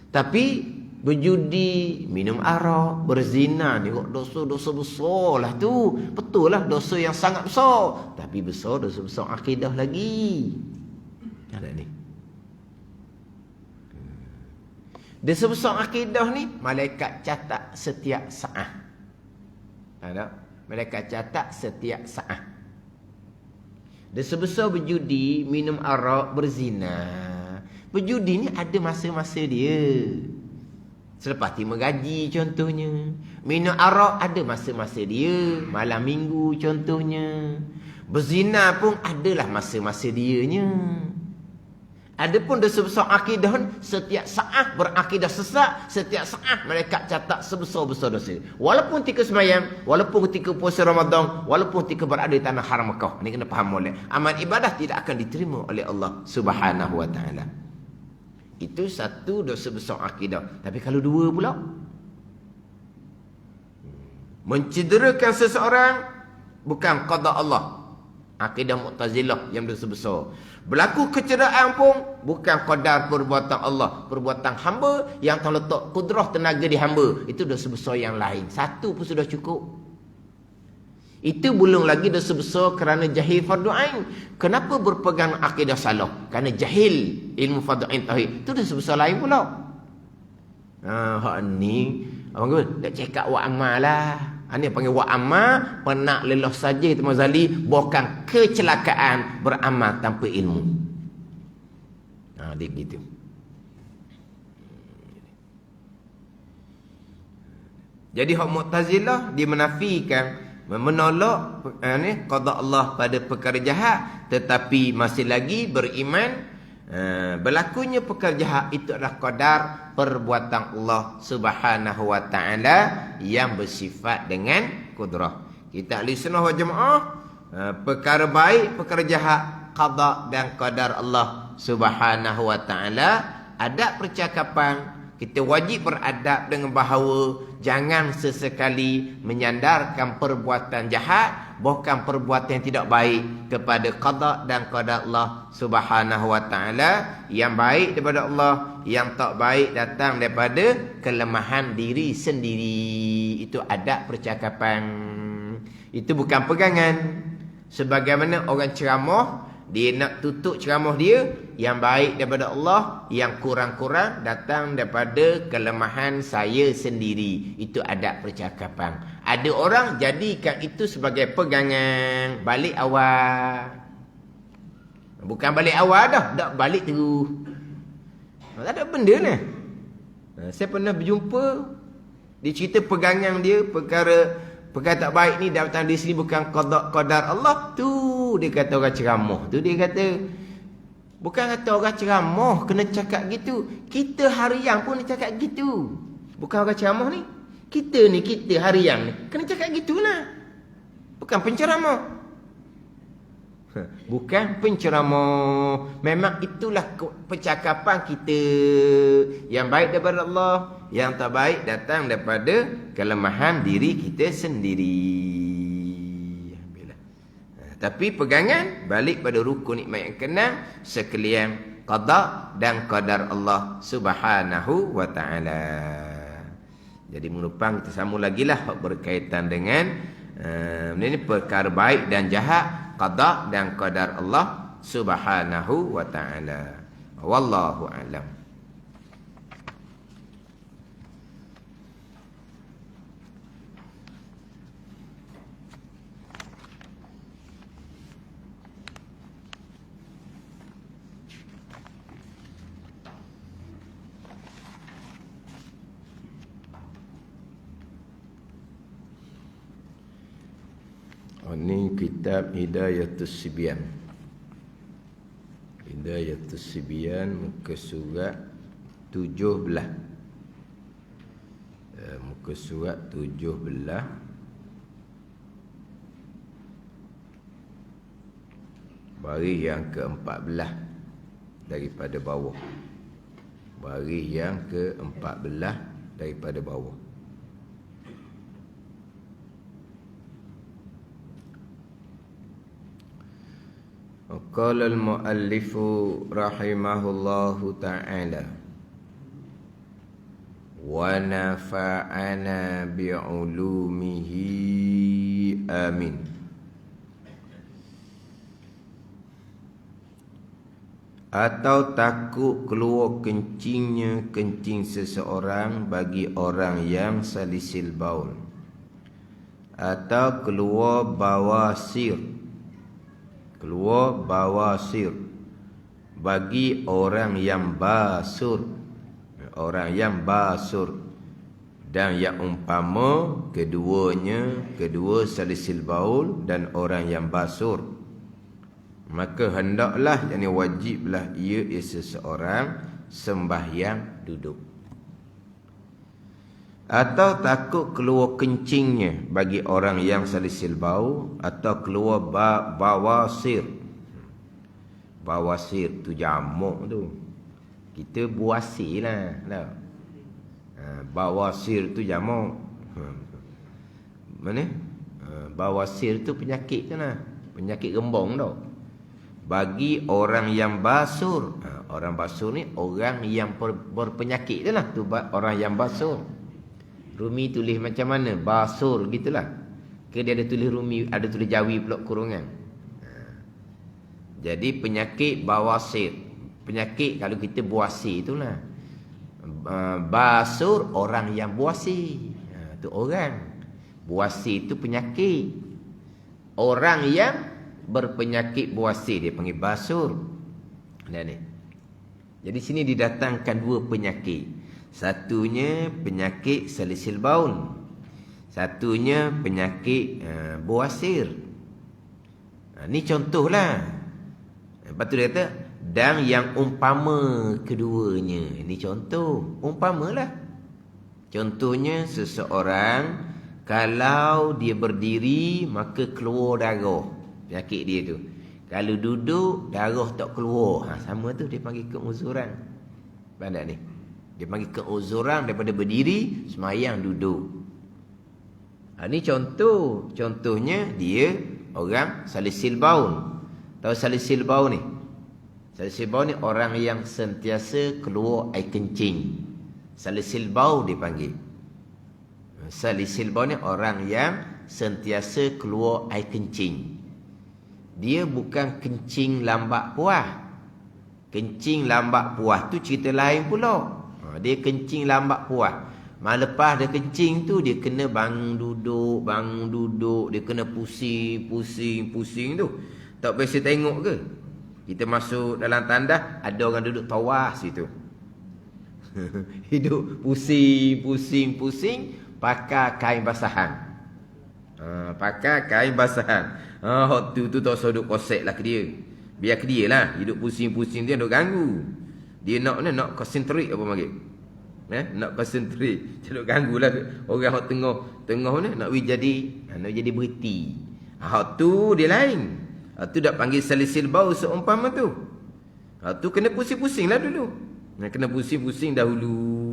Tapi berjudi, minum arak, berzina ni kok dosa-dosa besar lah tu. Betul lah dosa yang sangat besar. Tapi besar dosa besar akidah lagi. Ada ni. Dosa besar akidah ni malaikat catat setiap saat. Ada? Malaikat catat setiap saat. Dosa besar berjudi, minum arak, berzina. Berjudi ni ada masa-masa dia. Selepas terima gaji contohnya. Minum arak ada masa-masa dia. Malam minggu contohnya. Berzina pun adalah masa-masa dianya. Adapun dosa besar akidah, setiap saat berakidah sesat, setiap saat malaikat catat sebesar-besar dosa. Walaupun ketika sembahyang, walaupun ketika puasa Ramadan, walaupun ketika berada di tanah haram Mekah. Ini kena faham oleh. Amal ibadah tidak akan diterima oleh Allah Subhanahu wa taala. Itu satu dosa besar akidah. Tapi kalau dua pula, mencederakan seseorang bukan qada Allah. Akidah Mu'tazilah yang dosa besar. Berlaku kecederaan pun bukan qadar perbuatan Allah, perbuatan hamba yang terletak kudrah tenaga di hamba. Itu dosa besar yang lain. Satu pun sudah cukup. Itu belum lagi dosa besar kerana jahil fardu ain. Kenapa berpegang akidah salah? Kerana jahil ilmu fardu ain tauhid. Itu dosa besar lain pula. Hak ni abang gua dak cakap wa amal lah. Ini panggil wa amal, penak lelah saja itu Mazali, bukan kecelakaan beramal tanpa ilmu. Dia begitu. Jadi hak Mu'tazilah dia menafikan, menolak qada Allah pada perkara jahat, tetapi masih lagi beriman berlakunya perkara jahat itu adalah qadar perbuatan Allah Subhanahu wa taala yang bersifat dengan kudrah. Kita ahli sunnah wal jamaah, perkara baik, perkara jahat, qada dan qadar Allah Subhanahu wa taala. Ada percakapan kita wajib beradab dengan bahawa jangan sesekali menyandarkan perbuatan jahat, bahkan perbuatan yang tidak baik kepada qada dan qadar Allah Subhanahu wa taala. Yang baik daripada Allah, yang tak baik datang daripada kelemahan diri sendiri. sendiri. Itu adab percakapan. Itu bukan pegangan. Sebagaimana orang ceramah, dia nak tutup ceramah dia, yang baik daripada Allah, yang kurang-kurang datang daripada kelemahan saya sendiri. Itu adab percakapan. Ada orang jadikan itu sebagai pegangan. Balik awal. Bukan balik awal dah, tak balik terus. Tak ada benda ni. Saya pernah berjumpa, dia cerita pegangan dia, perkara tak baik ni datang di sini bukan qadar Allah. Tu dia kata orang ceramah. Tu dia kata, bukan kata orang ceramah kena cakap gitu. Kita harian pun dia cakap gitu. Bukan orang ceramah ni. Kita harian ni kena cakap gitulah. Bukan penceramah. Bukan penceramah. Memang itulah percakapan kita. Yang baik daripada Allah, yang tak baik datang daripada kelemahan diri kita sendiri. Tapi pegangan balik pada rukun nikmat yang keenam, sekalian qada dan qadar Allah Subhanahu wa taala. Jadi menupang kita sambung lagi lah berkaitan dengan ini perkara baik dan jahat, qada dan qadar Allah Subhanahu wa taala. Wallahu a'lam. Ini kitab Hidayatus Sibyan. Hidayatus Sibyan muka surat 17. Muka surat 17. Baris yang ke-14 daripada bawah. Baris yang ke-14 daripada bawah. Qala al-muallif rahimahullahu ta'ala wa nafa'ana bi'ulumihi amin. Atau takut keluar kencingnya kencing seseorang bagi orang yang salisil baul, atau keluar bawasir bagi orang yang basur, dan yang umpama kedua salisil baul dan orang yang basur, maka hendaklah, yakni wajiblah ia seseorang sembahyang duduk. Atau takut keluar kencingnya bagi orang yang salisil bau, atau keluar bawasir. Bawasir tu jamuk tu. Kita buasir lah. Bawasir tu jamuk. Mana? Bawasir tu penyakit tu lah. Penyakit gembong tu. Bagi orang yang basur. Orang basur ni orang yang berpenyakit tu lah. Tu orang yang basur. Rumi tulis macam mana? Basur gitulah. Ke dia ada tulis Rumi, ada tulis Jawi pula kurungan. Jadi penyakit bawasir. Penyakit kalau kita buasir itulah. Basur orang yang buasir. Itu orang. Buasir itu penyakit. Orang yang berpenyakit buasir dia panggil basur. Jadi sini didatangkan dua penyakit. Satunya penyakit salisil baul, satunya penyakit buasir. Ni contohlah. Lepas tu dia kata, dan yang umpama keduanya. Ini contoh, umpamalah. Contohnya seseorang kalau dia berdiri maka keluar darah, penyakit dia tu. Kalau duduk darah tak keluar. Sama tu dia panggil keuzuran. Pandai ni. Dia panggil keuzuran daripada berdiri semayang duduk. Ini contoh. Contohnya dia orang salisil baul. Tahu salisil baul ni? Salisil baul ni orang yang sentiasa keluar air kencing. Salisil baul dia panggil. Salisil baul ni orang yang sentiasa keluar air kencing. Dia bukan kencing lambat puas. Kencing lambat puas tu cerita lain pula. Dia kencing lambat puas. Lepas dia kencing tu, dia kena bangun duduk. Dia kena pusing tu. Tak biasa tengok ke? Kita masuk dalam tandas, ada orang duduk tawaf situ. Hidup pusing. Pakai kain basahan. Pakai kain basahan. Waktu tu tak usah duduk kosek lah ke dia. Biar ke dia lah. Hidup pusing-pusing dia duk ganggu. Dia nak concentrate apa panggil? Nak concentrate. Dia duk ganggu lah. Orang yang tengah ni nak jadi berhenti. Hak tu dia lain. Hak tu dah panggil salisil baul seumpama tu. Hak tu kena pusing-pusing lah dulu. Kena pusing-pusing dahulu.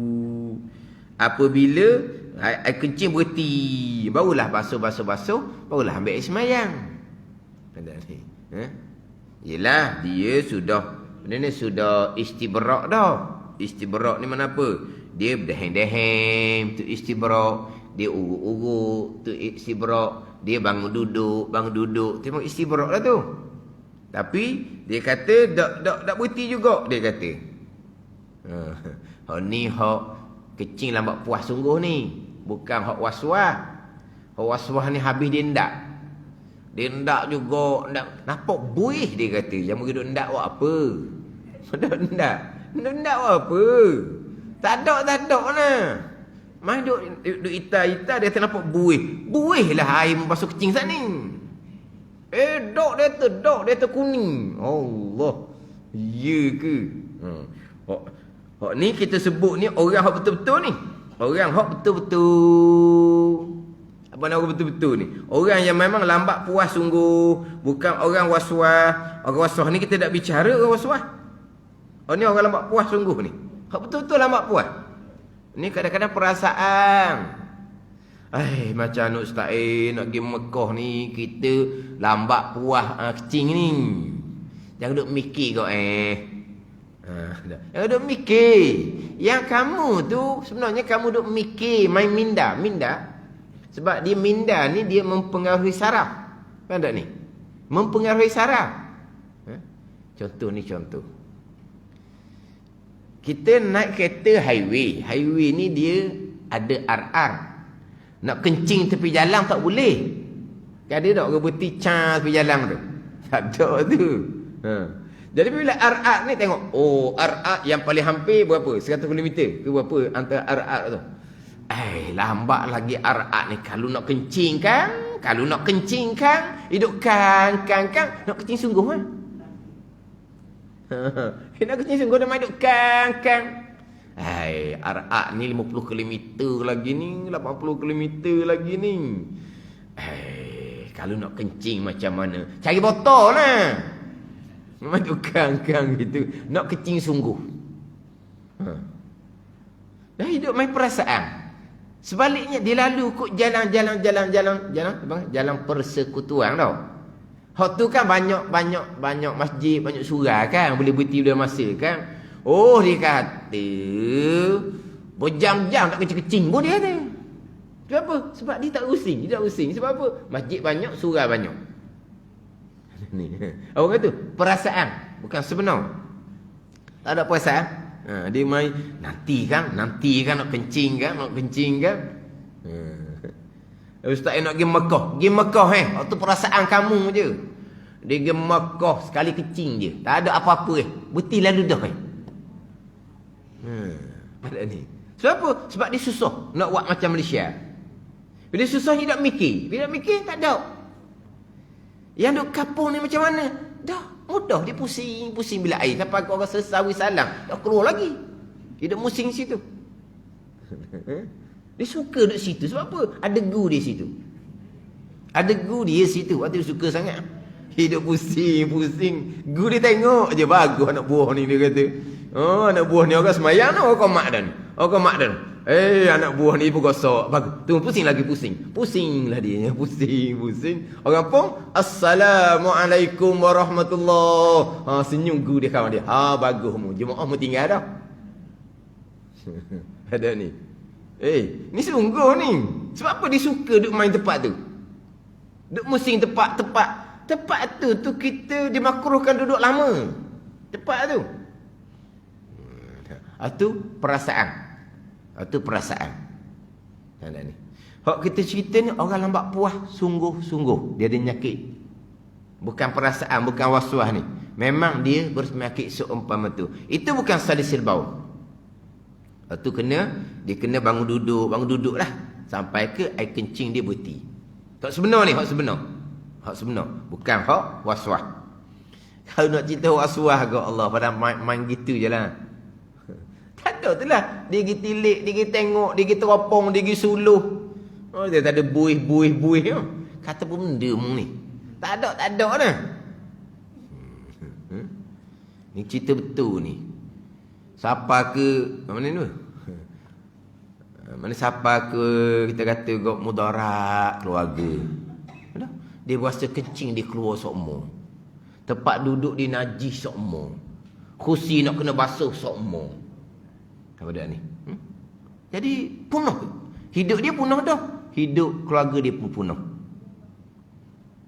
Apabila air kencing berhenti, barulah basuh, barulah ambil air semayang. Yelah, dia sudah istibrak dah. Istibrak ni mana apa? Dia berdehem-dehem tu istibrak. Dia urut-urut tu istibrak. Dia bangun duduk. Tengok istibrak lah tu. Tapi dia kata tak berhenti juga, dia kata. Ni hak kecing lambat puas sungguh ni. Bukan hak was-was. Hak was-was ni habis dia ndak. Dia ndak juga. Nampak buih dia kata. Yang begitu ndak buat apa? Ndak buat apa? Tak ada lah. Mai duk ita-ita dia nampak buih. Buih lah air membasuh kecing sat ni. Dok dia tu kuning. Allah. Ya ke? Hak ni kita sebut ni orang hak betul-betul ni. Orang hak betul-betul. Apa nama orang betul-betul ni? Orang yang memang lambat puas sungguh. Bukan orang was-was. Orang was-was ni kita tak bicara orang was-was. Ni orang lambat puas sungguh ni. Hak betul-betul lambat puas. Ni kadang-kadang perasaan. Macam nak Ustaz nak pergi Mekah ni, kita lambat puas kecing ni. Jangan duk mikir kau Jangan duk mikir. Yang kamu tu sebenarnya kamu duk mikir main minda. Sebab dia minda ni dia mempengaruhi saraf. Faham tak ni? Mempengaruhi saraf. Contoh. Kita naik kereta highway. Highway ni dia ada RR. Nak kencing tepi jalan tak boleh. Ada tak orang berhenti tepi jalan tu? Tak ada tu. Jadi bila RR ni tengok. RR yang paling hampir berapa? 100 km ke berapa antara RR tu? Lambat lagi RR ni. Kalau nak kencing kan. Hidup kan. Nak kencing sungguh kan? Nak kencing sungguh dah main hidup kan. RR ni 50 km lagi ni. 80 km lagi ni. Kalau nak kencing macam mana? Cari botol lah. Memang tukang gitu. Nak kencing sungguh. Dah hidup main perasaan. Sebaliknya dia lalu kok jalan persekutuan tau. Hak tu kan banyak masjid, banyak surau kan, boleh berhenti bila masa kan. Dia kata berjam-jam tak kecing-kecing pun dia kata. Sebab apa? Sebab dia tak pusing. Sebab apa? Masjid banyak, surau banyak. Ni. Orang kata perasaan bukan sebenar. Tak ada perasaan. Dia main nanti kan nak kencing kan. Ustaz nak pergi Mekah waktu perasaan kamu je. Dia pergi Mekah sekali kencing je. Tak ada apa-apa berhenti lalu dah ada ni. Sebab apa? Sebab dia susah nak buat macam Malaysia. Bila susah dia tak mikir. Bila mikir tak ada. Yang duk kapung ni macam mana? Dah mudah dia pusing bila air sampai kau rasa sawi salang tak keluar lagi. Dia duk musing situ. Dia suka duduk situ. Sebab apa? Ada gu dia situ. Waktu dia suka sangat. Hidup pusing. Gu dia tengok je. Bagus anak buah ni dia kata. Anak buah ni orang semayang ni. Orang mak dan. Anak buah ni pun gosok. Bagus. Tunggu pusing lagi. Pusing lah dia. Pusing. Orang pun. Assalamualaikum warahmatullahi. Senyum gu dia kawan dia. Bagus mu. Jemaah mu tinggal dah. Ada ni. Ni sungguh ni. Sebab apa dia suka duk main tempat tu? Duk musing tempat tu kita dimakruhkan duduk lama. Tempat tu. Itu perasaan. Itu perasaan. Ada ni. Hak kita cerita ni orang lambat puas sungguh-sungguh. Dia ada nyakit. Bukan perasaan, bukan waswas ni. Memang dia berpenyakit seumpama tu. Itu bukan salisil baul. Itu dia kena bangun duduk lah. Sampai ke air kencing dia berhenti. Hak sebenar ni, hak sebenar. Hak sebenar. Bukan hak waswas. Kalau nak cerita waswas ke Allah, pada main gitu je lah. Tak ada tu lah. Dia pergi tilik, dia pergi tengok, dia pergi teropong, dia pergi suluh. Oh, dia tak ada buih. Kata pun benda ni. Tak ada dah. Ni cerita betul ni. Siapa ke mana ni? Mana siapa ke kita kata gok mudarat keluarga. Dia rasa kencing dia keluar sokmo. Tempat duduk dia najis sokmo. Kursi nak kena basuh sokmo. Apa dak ni? Jadi punah. Hidup dia punah dah. Hidup keluarga dia pun punah.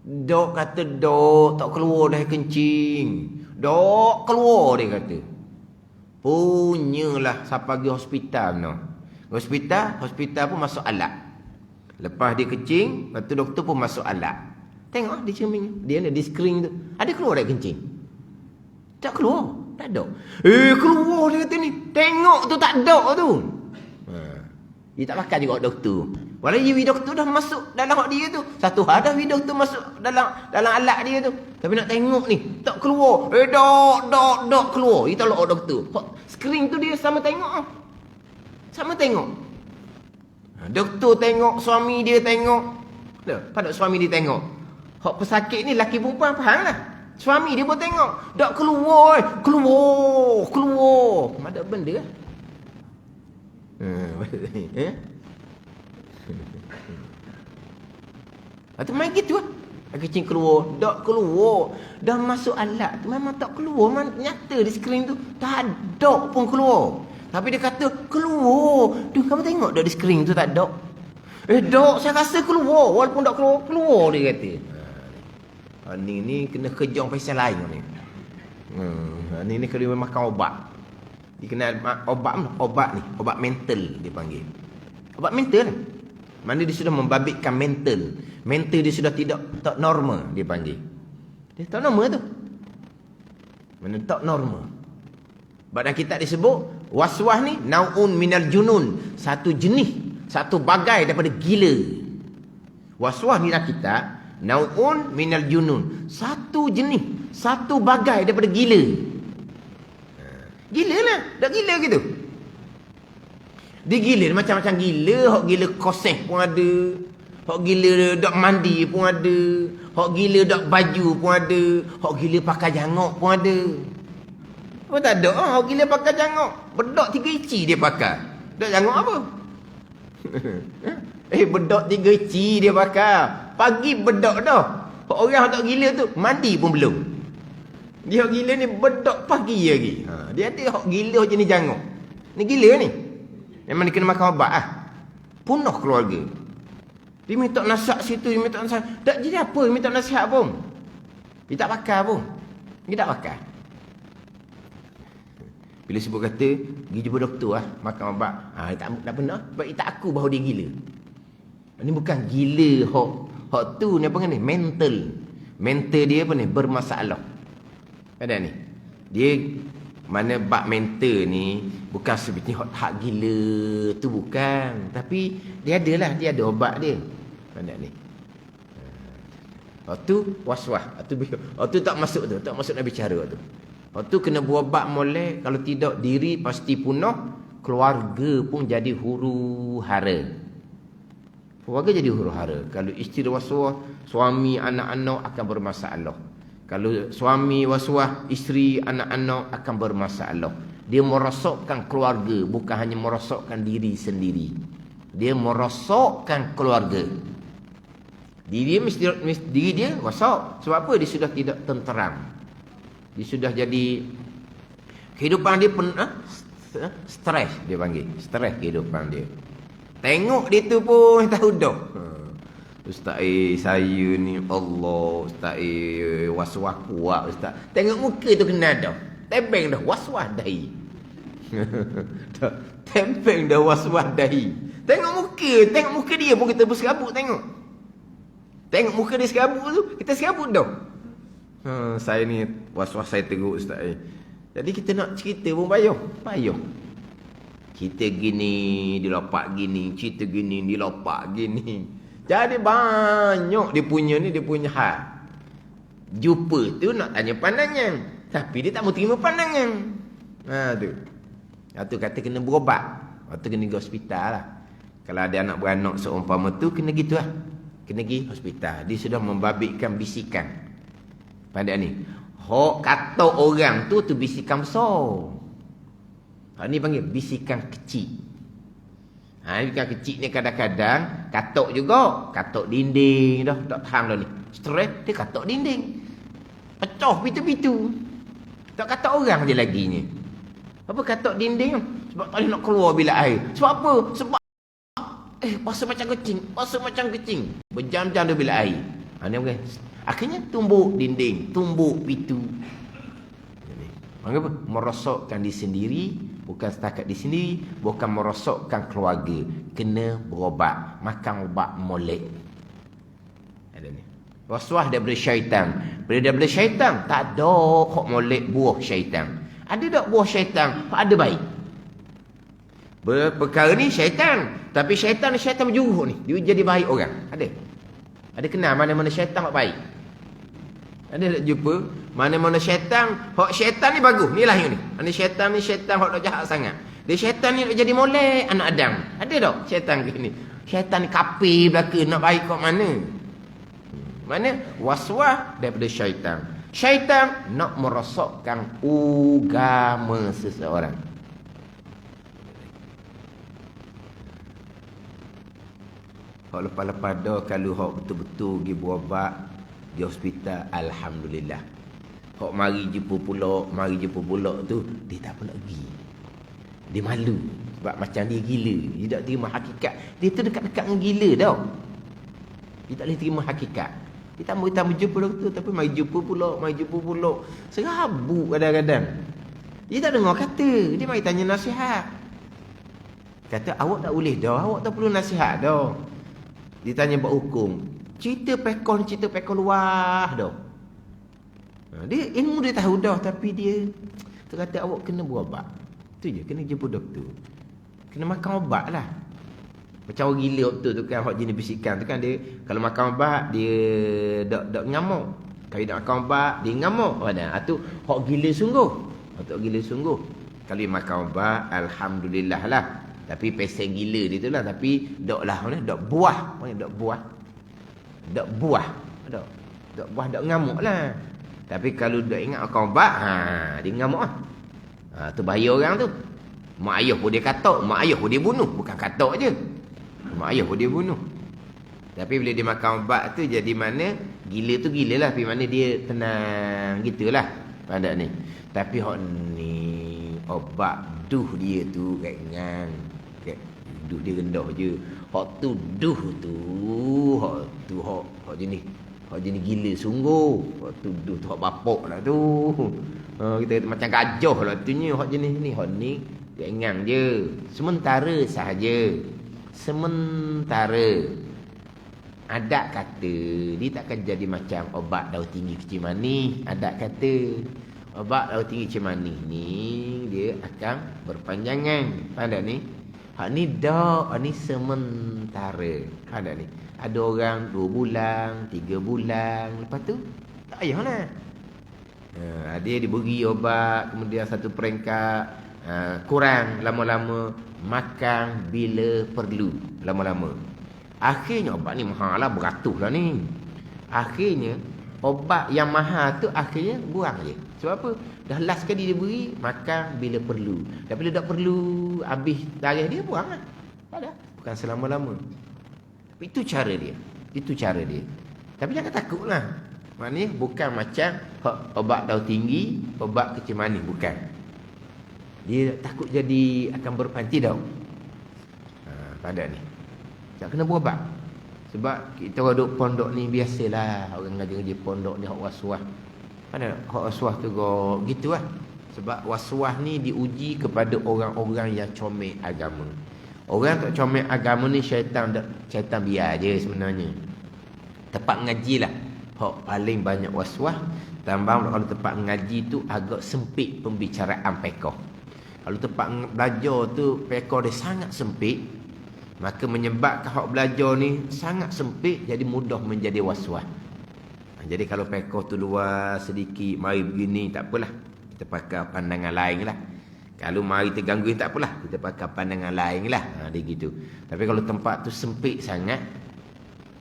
Dok kata dok tak keluar dah kencing. Dok keluar dia kata. Punyalah siapa pergi hospital no. Hospital pun masuk alat. Lepas dia kencing, lepas tu doktor pun masuk alat. Tengok dia cermin. Dia ada di screen tu. Ada keluar dah kencing? Tak keluar. Tak ada. Keluar dia kata ni. Tengok tu tak ada tu. Dia tak pakai juga doktor. Walaupun doktor dah masuk dalam hak dia tu. Satu hari dah doktor masuk dalam alat dia tu. Tapi nak tengok ni. Tak keluar. Dok keluar. Dia tolak doktor. Screen tu dia sama tengok. Sama tengok. Doktor tengok. Suami dia tengok. Pada suami dia tengok. Hak pesakit ni laki perempuan faham lah. Suami dia pun tengok. Dok keluar. Keluar. Ada benda lah. Atau main gitu lah. Kencing keluar. Tak keluar. Dah masuk alat tu memang tak keluar. Nyata di skrin tu. Tak ada pun keluar. Tapi dia kata keluar. Duh, kamu tengok dah di skrin tu tak ada. Dok, saya rasa keluar. Walaupun tak keluar, keluar dia kata. Ni kena kejong pasal lain ni. Ni kena makan obat. Dia kena obat ni. Obat mental dia panggil. Obat mental. Mana dia sudah membabitkan mental. Mental dia sudah tak normal dia panggil. Dia tak normal tu. Mana tak normal. Badan kita disebut waswas ni naun minal junun. Satu jenis, satu bagai daripada gila. Waswas ni dah kita naun minal junun. Satu jenis, satu bagai daripada gila. Gila lah. Dah gila gitu. Dia gila macam-macam gila. Hak gila koseh pun ada. Hak gila dok mandi pun ada. Hak gila dok baju pun ada. Hak gila pakai jangok pun ada. Apa tak ada? Hak gila pakai jangok. Bedok 3 inci dia pakai. Dok jangok apa? Bedok 3 inci dia pakai. Pagi bedok dah. Hak orang tak gila tu mandi pun belum. Dia hak gila ni bedok pagi lagi. Dia ada hak gila jenis jangok. Ni gila ni. Memang dia kena makan obat lah. Punah keluarga. Dia minta nasihat situ, dia minta nasihat. Tak jadi apa, dia minta nasihat pun. Dia tak pakai pun. Dia tak pakai. Bila sebut kata, pergi jumpa doktor lah, makan obat. Tak benar. Sebab dia tak aku bahawa dia gila. Ini bukan gila. Hak tu ni apa ni? Mental. Mental dia apa ni? Bermasalah. Ada ni? Dia mana bab mental ni bukan seperti hak gila tu bukan, tapi dia ada obat dia. Mana ni? Waktu waswas, waktu tak masuk nak bicara tu. Waktu kena berubat molek, kalau tidak diri pasti punah, keluarga pun jadi huru hara. Keluarga jadi huru hara. Kalau isteri waswas, suami anak-anak akan bermasalah. Kalau suami waswas, isteri, anak-anak akan bermasalah. Dia merosakkan keluarga, bukan hanya merosakkan diri sendiri. Dia merosakkan keluarga. Diri dia rosak. Sebab apa? Dia sudah tidak tenteram. Dia sudah jadi kehidupan dia stres dia panggil. Stres kehidupan dia. Tengok dia tu pun tahu dah. Ustaz saya ni Allah, Ustaz was-was kuat Ustaz. Tengok muka tu kena dah. Tembeng dah was-was dahi. Tembeng dah was-was dahi. Tengok muka dia pun kita berserabut tengok. Tengok muka dia serabut tu, kita serabut dah. Saya ni was-was saya teruk Ustaz. Jadi kita nak cerita pun payah. Cerita gini, dilopak gini, cerita gini, dilopak gini. Jadi banyak dia punya hal. Jumpa tu nak tanya pandangan, tapi dia tak mau terima pandangan. Tu. Itu kata kena berobat. Waktu kena pergi hospital lah. Kalau ada anak beranak seumpama tu, kena gitu lah. Kena pergi hospital. Dia sudah membabitkan bisikan. Pada ni. Hok kata orang tu bisikan besar. Ni panggil bisikan kecil. Bisikan kecil ni kadang-kadang katok juga. Katok dinding dah. Tak tahan dah ni. Stres, dia katok dinding. Pecah pitu-pitu. Tak katok orang je lagi ni. Apa katok dinding? Sebab tak boleh nak keluar bila air. Sebab apa? Sebab rasa macam kecing. Berjam-jam dia bila air. Ni bukan. Akhirnya tumbuk dinding, tumbuk pintu. Panggil apa? Merosokkan diri sendiri, bukan setakat diri sendiri, bukan merosokkan keluarga. Kena berobat, makan ubat molek. Ada ni. Was-was daripada syaitan. Bila daripada syaitan, tak ada hok molek buah syaitan. Ada tak buah syaitan? Ada baik. Perkara ni syaitan. Tapi syaitan berjuruh ni. Dia jadi baik orang. Ada kenal mana-mana syaitan hok baik. Ada tak jumpa mana-mana syaitan hok syaitan ni bagus. Ni lah yang ni. Ini syaitan hok tak jahat sangat. Dia syaitan ni nak jadi molek anak Adam. Ada tak syaitan ke ni? Syaitan ni kapir belaka nak baik kok mana? Mana? Was-was daripada syaitan. Syaitan nak merosakkan agama seseorang. Hak lepas-lepas dah kalau hak betul-betul pergi berobat di hospital, alhamdulillah. Hak mari jumpa pula tu dia tak pernah pergi. Dia malu sebab macam dia gila. Dia tak terima hakikat. Dia tu dekat-dekat dengan gila dah. Dia tak boleh terima hakikat. Dia tak mau jumpa doktor tapi mari jumpa pula. Serabut kadang-kadang. Dia tak dengar kata. Dia mari tanya nasihat. Kata awak tak boleh dah, awak tak perlu nasihat dah. Dia tanya buat hukum. Cerita pekon luah dah. Dia ilmu dia tahu dah tapi dia kata awak kena berubat. Tu je, kena jumpa doktor. Kena makan ubat lah. Macam orang gila doktor tu kan, hak jenis bisikan tu kan dia kalau makan ubat dia dak ngamuk. Kalau dia makan ubat dia ngamuk. Tu hak gila sungguh. Hak gila sungguh. Kalau dia makan ubat alhamdulillah lah. Tapi pesen gila dia tu lah. Tapi dak buah. Dak buah. Dak ngamuk lah. Tapi kalau dak ingat makan ubat, dia ngamuk lah. Tu bahaya orang tu. Mak ayah pun dia katok, mak ayah pun dia bunuh. Bukan katok je. Mak ayah pun dia bunuh. Tapi bila dia makan ubat tu jadi mana? Gila tu gila lah. Tapi mana dia tenang gitulah. Pada ni. Tapi hak ni obat duh dia tu ringan. Duh dia rendah je. Hak tu duh tu. Hak jenis. Hak jenis gila sungguh. Hak tu duh tu hak bapak lah tu. Kita kata macam gajah lah tu nya. Hak jenis ni. Hak ni ringan je. Sementara sahaja. Sementara. Adat kata dia takkan jadi macam obat daun tinggi kecil manis. Adat kata obat daun tinggi kecil manis ni dia akan berpanjangan. Pada ni hak ni dak, ni sementara. Ada ni. Ada orang 2 bulan, 3 bulan, lepas tu tak payahlah. Dia diberi obat, kemudian satu peringkat kurang lama-lama, makan bila perlu lama-lama. Akhirnya obat ni mahal lah, beratus lah ni. Akhirnya obat yang mahal tu akhirnya buang je. Sebab apa? Dah last sekali dia beri, makan bila perlu. Dan bila tak perlu, habis darah dia, buang lah. Pada. Bukan selama-lama. Itu cara dia. Tapi jangan takut lah. Maknanya bukan macam obat daun tinggi, obat kecil manis. Bukan. Dia takut jadi akan berpanti tau. Pada ni. Tak kena berubat. Sebab kita orang duduk pondok ni biasalah orang ngaji-ngaji pondok ni hak waswas. Mana hak waswas tu go gitu lah. Sebab waswas ni diuji kepada orang-orang yang comel agama. Orang tak comel agama ni syaitan biar je sebenarnya. Tempat ngaji lah hak paling banyak waswas. Tambah kalau tempat ngaji tu agak sempit pembicaraan pekoh. Kalau tempat belajar tu pekoh dia sangat sempit, maka menyebabkan hak belajar ni sangat sempit, jadi mudah menjadi waswas. Jadi kalau pekoh tu luas sedikit, mari begini tak apalah, kita pakai pandangan lain lah. Kalau mari terganggu tak apalah, kita pakai pandangan lain lah. Dia gitu. Tapi kalau tempat tu sempit sangat,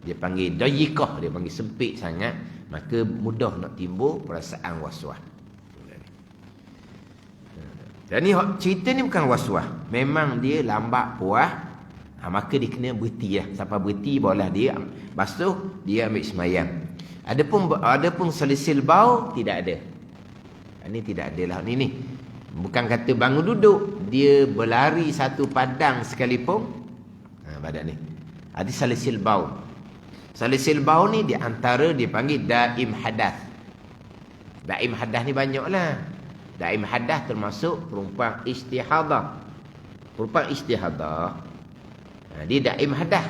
dia panggil dayiqah, dia panggil sempit sangat, maka mudah nak timbul perasaan waswas. Dan ni cerita ni bukan waswas, memang dia lambat puas. Maka dia kena berhenti lah. Sampai berhenti barulah dia basuh, dia ambil semayang. Adapun salisil bau tidak ada. Ini tidak ada lah. Ni bukan kata bangun duduk, dia berlari satu padang sekalipun. Badan ni ada salisil bau. Salisil bau ni di antara dia panggil daim hadas. Daim hadas ni banyaklah. Daim hadas termasuk perempuan istihadah. Perempuan istihadah dia daim hadas.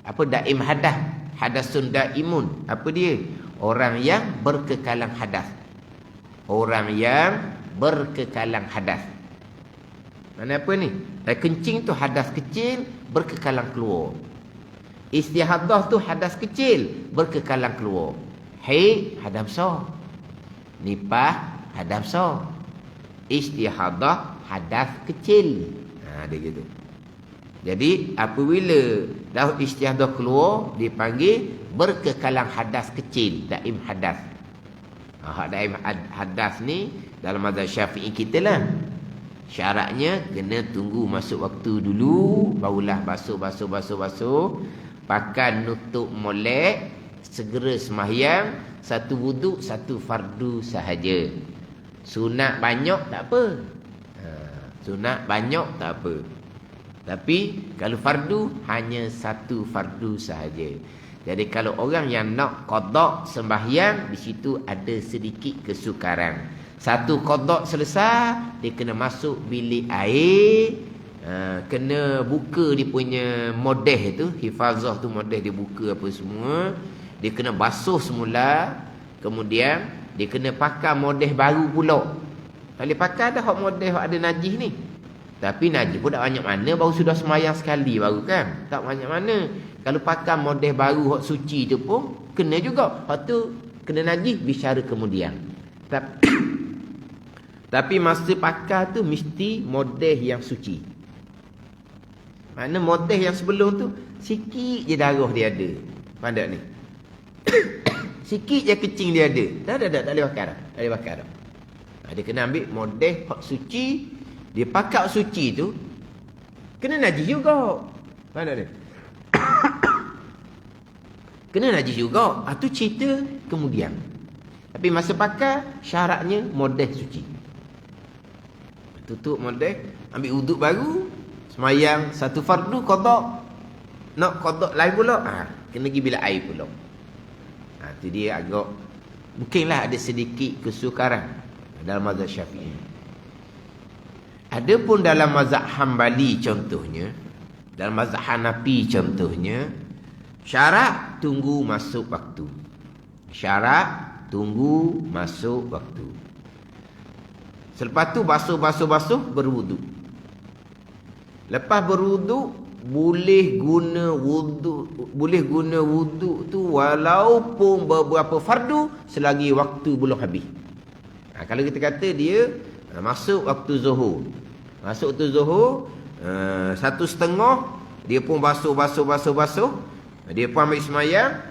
Apa daim hadas? Hadasun daimun. Apa dia? Orang yang berkekalan hadas. Orang yang berkekalan hadas. Mana apa ni? Kencing tu hadas kecil berkekalan keluar. Istihadah tu hadas kecil berkekalan keluar. Haid hadas besar. Nipah hadas besar. Istihadah hadas kecil. Dia gitu. Jadi apabila dah istihadah keluar, dipanggil berkekalan hadas kecil, daim hadas. Daim hadas ni dalam mazhab Syafi'i kita lah. Syaratnya kena tunggu masuk waktu dulu, barulah basuh. Pakai nutup molek, segera sembahyang, satu wuduk, satu fardu sahaja. Sunat banyak tak apa. Sunat banyak tak apa. Tapi kalau fardu hanya satu fardu sahaja. Jadi kalau orang yang nak qada sembahyang, di situ ada sedikit kesukaran. Satu qada selesai, dia kena masuk bilik air, kena buka dia punya modeh tu, hifazah tu modeh dia buka apa semua. Dia kena basuh semula, kemudian dia kena pakai modeh baru pula. Kalau pakai dah hak modeh hak ada najis ni. Tapi najis pun tak banyak mana, baru sudah semayang sekali baru kan. Tak banyak mana. Kalau pakai modeh baru hak suci tu pun kena juga. Hak tu kena najis bicara kemudian. Tapi masa pakai tu mesti modeh yang suci. Mana modeh yang sebelum tu sikit je darah dia ada. Pandai ni. Sikit je kecing dia ada. Tak boleh pakai dah. Tak boleh pakai dah. Dia kena ambil modeh hak suci. Dia pakai suci tu kena najis juga. Mana dia? Kena najis juga. Tu cerita kemudian. Tapi masa pakai syaratnya modeh suci. Tutup modeh, ambil wuduk baru, semayang satu fardu qada. Nak qada lain pula, kena pergi bilik air pula. Tu dia agak mungkinlah ada sedikit kesukaran dalam mazhab Syafi'i. Adapun dalam mazhab Hambali contohnya, dalam mazhab Hanafi contohnya, syarat tunggu masuk waktu. Syarat tunggu masuk waktu. Selepas tu basuh berwuduk. Lepas berwuduk boleh guna wuduk tu walaupun beberapa fardu selagi waktu belum habis. Kalau kita kata dia masuk waktu zuhur. Masuk waktu zuhur 1:30 dia pun basuh. Dia pun ambil semayang.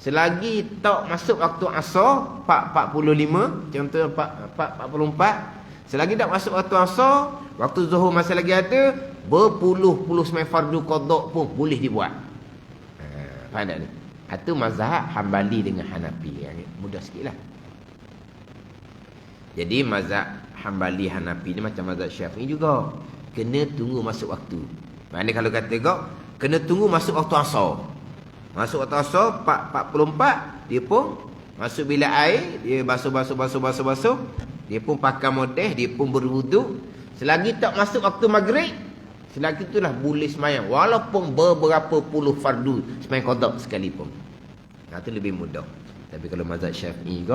Selagi tak masuk waktu asar 4:45, contoh 4:44, selagi tak masuk waktu asar, waktu zuhur masih lagi ada, berpuluh-puluh semai fardu qada pun boleh dibuat. Faham tak ni? Itu mazhab Hambali dengan Hanafi. Yang mudah sikitlah. Jadi mazhab Hambali Hanafi ni macam mazhab Syafi'i juga. Kena tunggu masuk waktu. Maknanya kalau kata kau Kena tunggu masuk waktu asar. Masuk waktu asar 4:44 dia pun masuk bilik air, dia basuh. Dia pun pakai modeh, dia pun berwuduk. Selagi tak masuk waktu maghrib, selagi itulah boleh semayang. Walaupun beberapa puluh fardu semayang qada sekalipun. Itu lebih mudah. Tapi kalau mazhab Syafi'i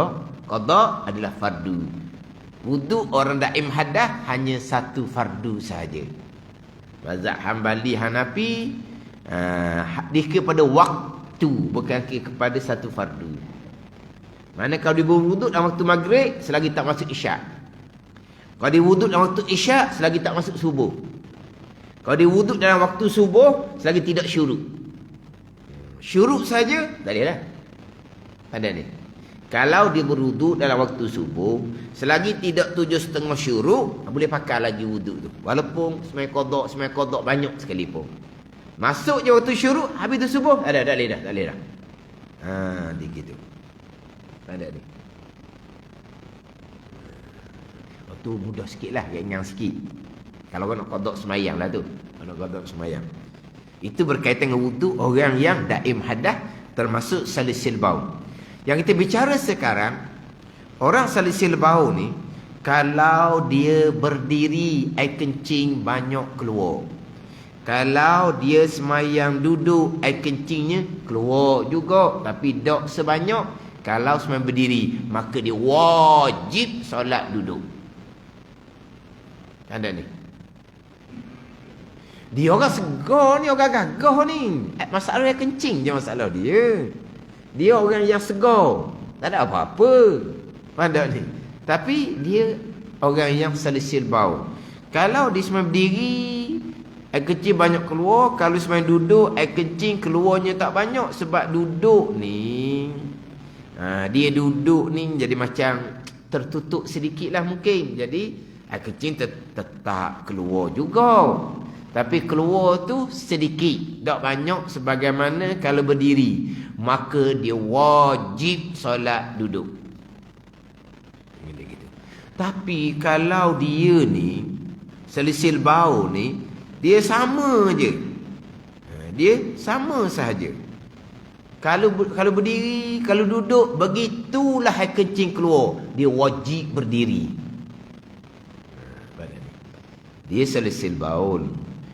qada adalah fardu. Wuduk orang daim hadas hanya satu fardu sahaja. Mazhab Hambali, Hanafi dikira pada waktu, bukan kepada satu fardu. Mana kalau dia berwuduk dalam waktu maghrib selagi tak masuk isyak. Kalau dia wuduk dalam waktu isyak selagi tak masuk subuh. Kalau dia wuduk dalam waktu subuh selagi tidak syuruk. Syuruk saja tak boleh lah. Pada ni. Kalau dia berwuduk dalam waktu subuh selagi tidak 7:30 syuruk, boleh pakai lagi wuduk tu. Walaupun semai qada banyak sekalipun. Masuk je waktu syuruk, habis tu subuh, tak boleh dah. Dia gitu. Ada ni. Tu mudah sikit lah, ringan sikit. Kalau kau nak qada semayang lah tu. Nak qada semayang. Itu berkaitan dengan wuduk orang yang daim hadas, termasuk salisil baul. Yang kita bicara sekarang, orang salisil baul ni, kalau dia berdiri, air kencing banyak keluar. Kalau dia semayang duduk, air kencingnya keluar juga, tapi tak sebanyak. Kalau semayang berdiri, maka dia wajib solat duduk. Ada ni. Dia orang segar ni, orang gagah ni. Masalah dia kencing je masalah dia. Dia orang yang segar. Tak ada apa-apa. Pada ni. Tapi dia orang yang salisil baul. Kalau dia semayang berdiri, air kencing banyak keluar. Kalau semayang duduk, air kencing keluarnya tak banyak. Sebab duduk ni, dia duduk ni jadi macam tertutup sedikit lah mungkin. Jadi air kencing tetap keluar juga, tapi keluar tu sedikit, tak banyak sebagaimana kalau berdiri. Maka dia wajib solat duduk. Gitu. Tapi kalau dia ni salisil baul ni, dia sama je. Dia sama sahaja. Kalau berdiri, kalau duduk, begitulah air kencing keluar. Dia wajib berdiri. Dia salisil baul.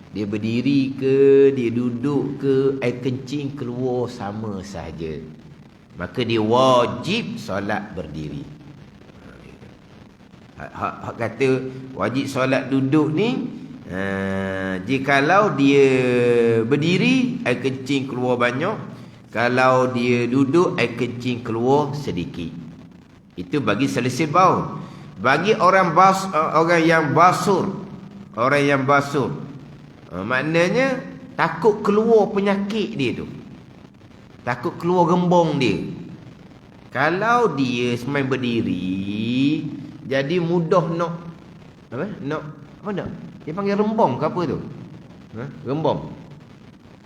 Dia berdiri ke, dia duduk ke, air kencing keluar sama sahaja. Maka dia wajib solat berdiri. Hak kata wajib solat duduk ni, jikalau dia berdiri, air kencing keluar banyak. Kalau dia duduk, air kencing keluar sedikit. Itu bagi salisil baul. Bagi orang yang basur, maknanya takut keluar penyakit dia tu, takut keluar gembong dia. Kalau dia semain berdiri, jadi mudah nak dia panggil rembong ke apa tu?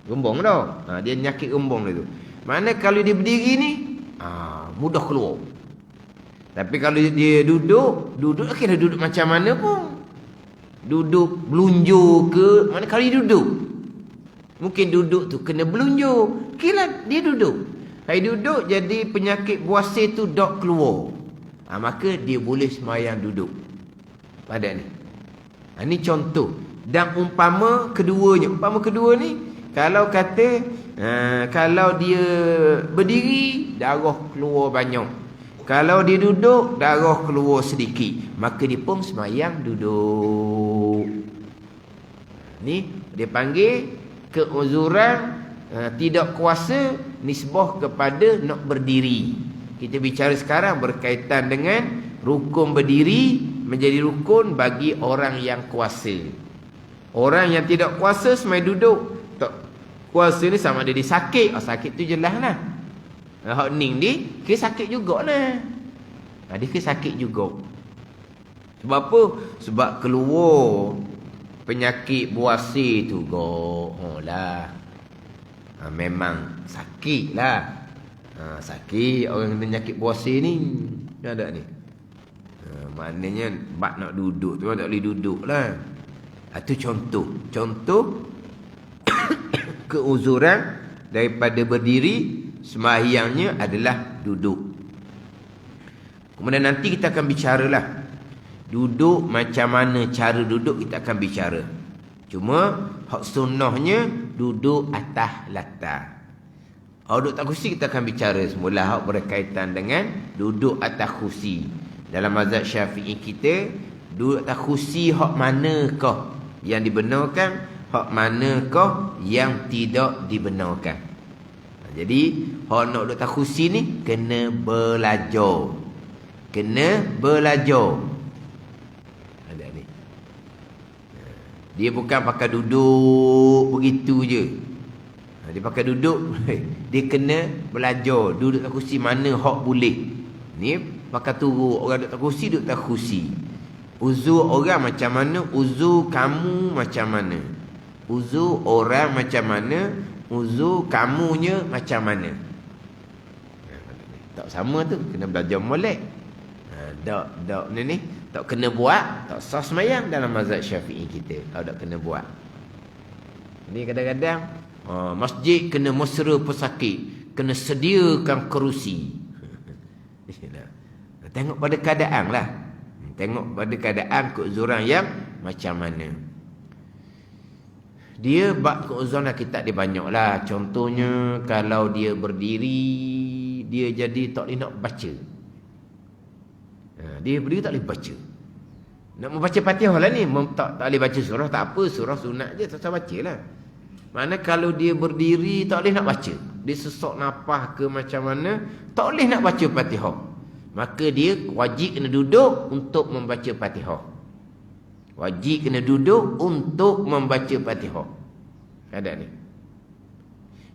Gembong dah. Dia nyakit gembong dia tu. Mana kalau dia berdiri ni, mudah keluar. Tapi kalau dia duduk kira duduk macam mana pun. Duduk belunjur ke, mana kalau dia duduk, mungkin duduk tu kena belunjur, kira dia duduk. Kalau duduk jadi penyakit buasir tu dok keluar. Maka dia boleh semayang duduk. Pada ni. Ini contoh. Dan umpama kedua ni, kalau kata kalau dia berdiri, darah keluar banyak. Kalau dia duduk, darah keluar sedikit, maka dia pun semayang duduk. Ni dia panggil keuzuran tidak kuasa nisbah kepada nak berdiri. Kita bicara sekarang berkaitan dengan rukun berdiri menjadi rukun bagi orang yang kuasa. Orang yang tidak kuasa semayang duduk. Kuasa ni sama ada dia sakit. Sakit tu jelas lah. Hak ning dia kira sakit jugalah. Dia kira sakit juga. Sebab apa? Sebab keluar penyakit buasir tu lah. Memang sakit lah. Sakit orang kena penyakit buasir ni. Ada ni. Maknanya bak nak duduk tu tak boleh duduk lah. Itu contoh keuzuran daripada berdiri, sembahyangnya adalah duduk. Kemudian nanti kita akan bicaralah duduk macam mana, cara duduk kita akan bicara. Cuma hak sunnahnya duduk atas latar. Hak duduk atas kursi kita akan bicara semula hak berkaitan dengan duduk atas kursi. Dalam mazhab Syafi'i kita, duduk atas kursi hak manakah yang dibenarkan, hak manakah yang tidak dibenarkan. Jadi hak nak duduk atas kursi ni kena belajar. Kena belajar. Ada ni. Dia bukan pakai duduk begitu je. Dia pakai duduk. Dia kena belajar. Duduk atas kursi mana hak boleh. Ni pakai turun. Orang duduk atas kursi, duduk atas kursi. Uzur orang macam mana, uzur kamu macam mana. Uzur orang macam mana, uzur kamunya macam mana. Tak sama tu. Kena belajar molek. Tak ni tak kena buat, tak sah sembahyang dalam mazhab Syafi'i kita. Kalau tak kena buat. Ni kadang-kadang masjid kena mesra pesakit, kena sediakan kerusi. Tengok pada keadaan lah. Tengok pada keadaan keuzuran yang macam mana. Dia bab keuzuran kita dia banyak lah. Contohnya kalau dia berdiri, dia jadi tak boleh nak baca. Dia berdiri tak boleh baca. Nak membaca Fatihah lah ni, tak boleh baca surah, tak apa, surah sunat je, tak usah baca lah. Mana kalau dia berdiri tak boleh nak baca, dia sesak nafas ke macam mana, tak boleh nak baca Fatihah, maka dia wajib kena duduk untuk membaca Fatihah. Wajib kena duduk untuk membaca Fatihah. Keadaan ni.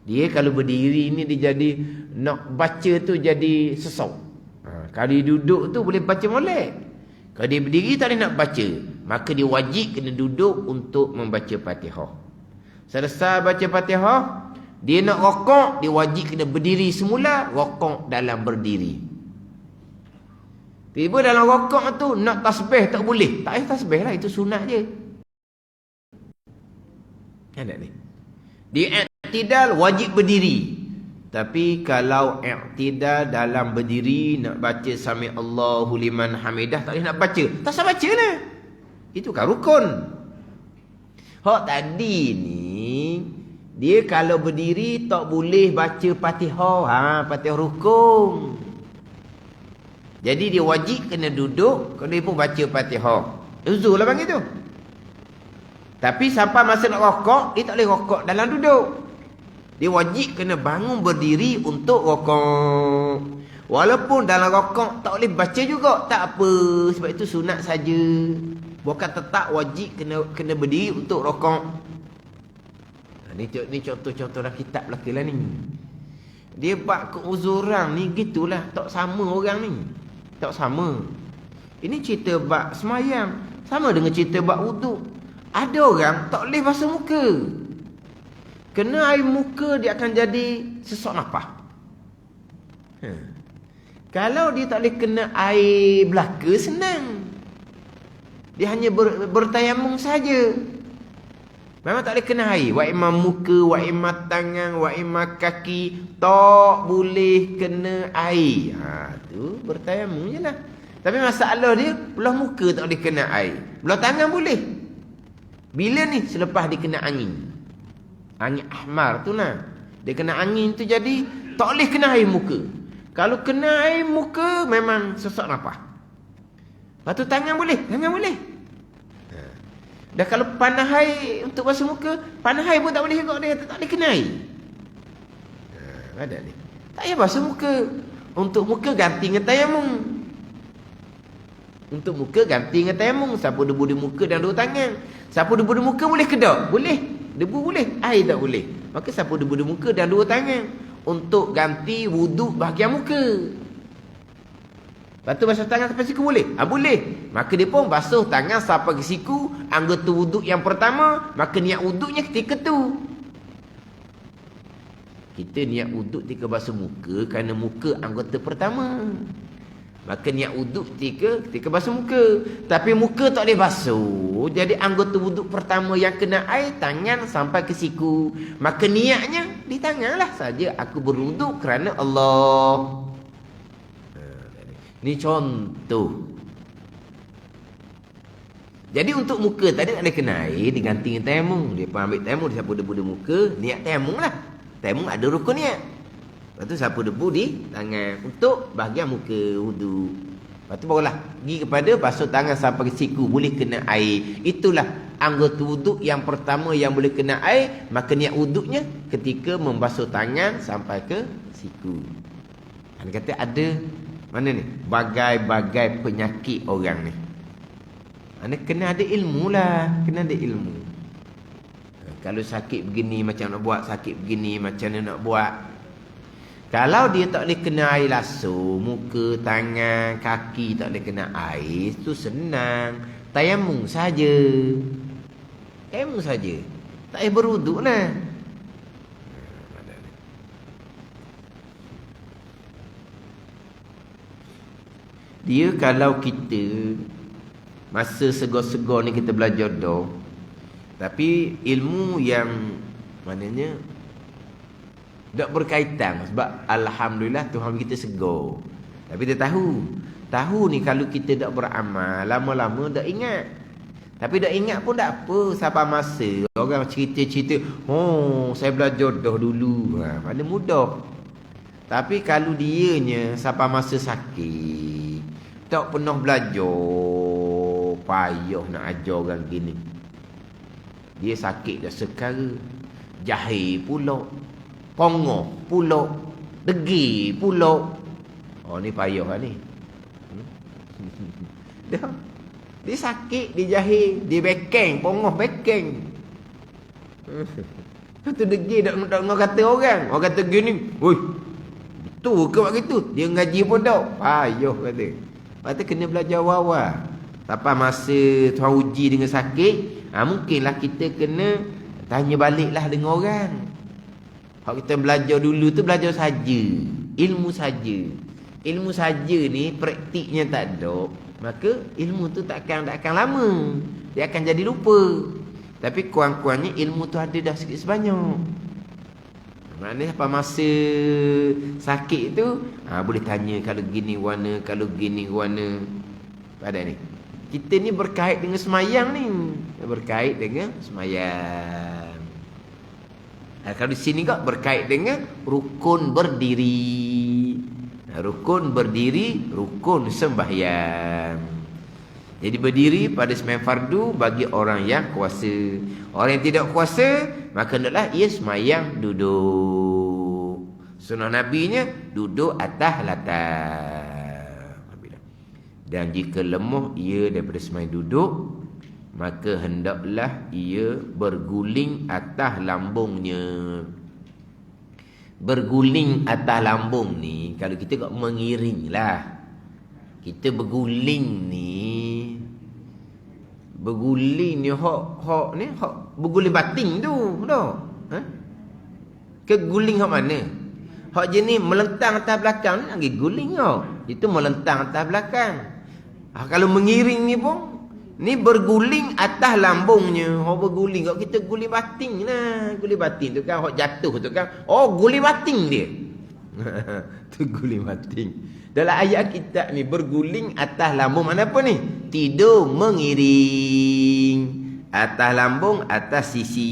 Dia kalau berdiri ni dia jadi nak baca tu jadi sesak. Kalau dia duduk tu boleh baca molek. Kalau dia berdiri tak boleh nak baca, maka dia wajib kena duduk untuk membaca Fatihah. Selesai baca Fatihah, dia nak rokok, dia wajib kena berdiri semula, rokok dalam berdiri. Tiba dalam rokok tu nak tasbih tak boleh. Tak payah tasbih lah, itu sunat je. Ada ni. Dia i'tidal wajib berdiri. Tapi kalau i'tidal dalam berdiri nak baca sami Allahu liman hamidah tak boleh nak baca. Tak usah baca lah. Itu kan rukun. Hak tadi ni dia kalau berdiri tak boleh baca Fatihah. Fatihah rukun. Jadi dia wajib kena duduk, kalau dia pun baca Fatihah. Uzur lah panggil tu. Tapi sampai masa nak rokok, dia tak boleh rokok dalam duduk. Dia wajib kena bangun berdiri untuk rokok. Walaupun dalam rokok tak boleh baca juga, tak apa. Sebab itu sunat saja. Bukan tetap wajib kena berdiri untuk rokok. Ni contoh-contoh dalam kitab belakang lah ni. Dia bab keuzuran ni gitulah. Tak sama orang ni. Tak sama. Ini cerita bab semayang. Sama dengan cerita bab wuduk. Ada orang tak boleh basuh muka. Kena air muka dia akan jadi sesak nafas. Kalau dia tak boleh kena air belaka senang. Dia hanya bertayamum saja. Memang tak boleh kena air. Wa imam muka, wa imam tangan, wa imam kaki. Tak boleh kena air. Tu bertayamum je lah. Tapi masalah dia, belah muka tak boleh kena air. Belah tangan boleh. Bila ni? Selepas dia kena angin. Angin ahmar tu lah. Dia kena angin tu jadi tak boleh kena air muka. Kalau kena air muka memang sesak nafas. Lepas tu tangan boleh. Tangan boleh. Dah kalau panah air untuk basuh muka, panah air pun tak boleh juga dia. Tak boleh kena air. Ada ni. Tak payah basuh muka. Untuk muka ganti dengan tayamum. Untuk muka ganti dengan tayamum. Sapu debu di muka dan dua tangan. Sapu debu di muka boleh ke tak? Boleh. Debu boleh, air tak boleh. Maka sapu debu di muka dan dua tangan. Untuk ganti wuduk bahagian muka. Lepas tu basuh tangan sampai siku boleh? Boleh. Maka dia pun basuh tangan sampai ke siku. Anggota wuduk yang pertama. Maka niat wuduknya ketika tu. Kita niat wuduk ketika basuh muka. Kerana muka anggota pertama. Maka niat wuduk ketika basuh muka. Tapi muka tak boleh basuh. Jadi anggota wuduk pertama yang kena air, tangan sampai ke siku. Maka niatnya di tanganlah saja. Aku berwuduk kerana Allah. Ni contoh. Jadi untuk muka tadi tak ada kena air, diganti dengan tayamum. Dia pun ambil tayamum, dia sapu debu di muka, niat tayamum lah. Tayamum ada rukun niat. Lepas tu sapu debu di tangan untuk bahagian muka wudu. Lepas tu barulah pergi kepada basuh tangan sampai ke siku, boleh kena air. Itulah anggota wuduk yang pertama yang boleh kena air. Maka niat wuduknya ketika membasuh tangan sampai ke siku. Dia kata ada mana ni? Bagai-bagai penyakit orang ni. Anda kena ada ilmu lah. Kena ada ilmu. Kalau sakit begini macam nak buat, sakit begini macam nak buat. Kalau dia tak boleh kena air langsung, muka, tangan, kaki tak boleh kena air, itu senang. Tayamum saja. Tayamum saja. Tak payah berwuduk lah. Dia kalau kita masa segar-segar ni kita belajar dah, tapi ilmu yang maknanya tak berkaitan. Sebab alhamdulillah Tuhan kita segar. Tapi dia tahu ni kalau kita tak beramal, lama-lama tak ingat. Tapi tak ingat pun tak apa. Sampai masa orang cerita-cerita, oh saya belajar dah dulu, mana mudah. Tapi kalau dianya sampai masa sakit, tak pernah belajar, payah nak ajar orang gini. Dia sakit dah sekara, jahil pula, pongoh pula, degil pula. Oh ni payah lah ni. Dah. Dia sakit, dia jahil, dia bekeng, pongoh bekeng. Itu degil tak nak kata orang. Orang kata gini, "Oi, betul ke buat gitu?" Dia ngaji pun tak. Payah kata. Lepas tu kena belajar awal. Sampai masa Tuhan uji dengan sakit, mungkinlah kita kena tanya baliklah dengan orang. Kalau kita belajar dulu tu belajar saja, ilmu saja. Ilmu saja ni praktiknya tak ada, maka ilmu tu takkan lama. Dia akan jadi lupa. Tapi kurang-kurangnya ilmu tu ada dah sikit sebanyak. Maknanya apa masa sakit tu boleh tanya kalau gini warna, kalau gini warna. Pada ni kita ni berkait dengan semayang ni, berkait dengan semayang. Kalau di sini kok berkait dengan rukun berdiri. Rukun berdiri, rukun sembahyang. Jadi berdiri pada sembahyang fardu bagi orang yang kuasa. Orang yang tidak kuasa, maka hendaklah ia sembahyang duduk. Sunnah nabinya duduk atas latar. Dan jika lemah ia daripada sembahyang duduk, maka hendaklah ia berguling atas lambungnya. Berguling atas lambung ni, kalau kita kok mengiring lah. Kita berguling ni, berguling ni hok ni hok berguling bating tu dah. Ke guling hok mana? Hok jenis melentang atas belakang ni lagi guling tau. Itu melentang atas belakang. Kalau mengiring ni pun ni berguling atas lambungnya. Hok berguling kok kita guling bating lah. Guling bating tu kan hok jatuh tu kan. Oh, guling bating dia. Tu guling bating. Dalam ayat kitab ni berguling atas lambung mana apa ni? Tidur mengiring atas lambung, atas sisi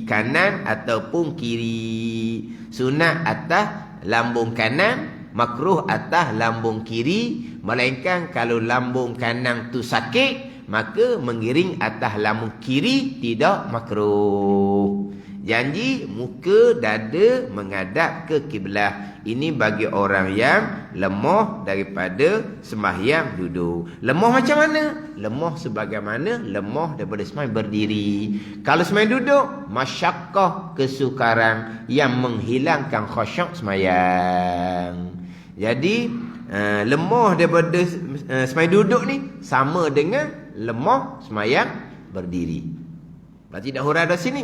kanan ataupun kiri. Sunat atas lambung kanan, makruh atas lambung kiri. Melainkan kalau lambung kanan tu sakit, maka mengiring atas lambung kiri tidak makruh. Janji muka dada menghadap ke kiblat. Ini bagi orang yang lemah daripada sembahyang duduk. Lemah macam mana? Lemah sebagaimana lemah daripada sembahyang berdiri. Kalau sembahyang duduk, masyakkah, kesukaran yang menghilangkan khusyuk sembahyang. Jadi lemah daripada sembahyang duduk ni sama dengan lemah sembahyang berdiri. Berarti dah huraian dari sini.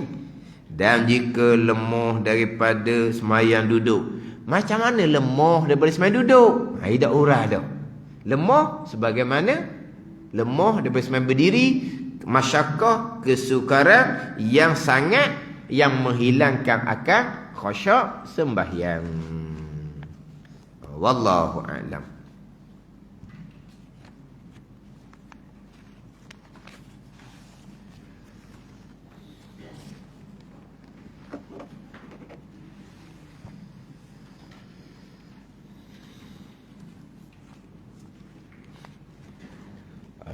Dan jika lemah daripada sembahyang duduk, macam mana lemah daripada sembahyang duduk? Dah urah dah. Lemah sebagaimana lemah daripada sembahyang berdiri, masyakkah, kesukaran yang sangat yang menghilangkan akan khusyuk sembahyang. Wallahu a'lam.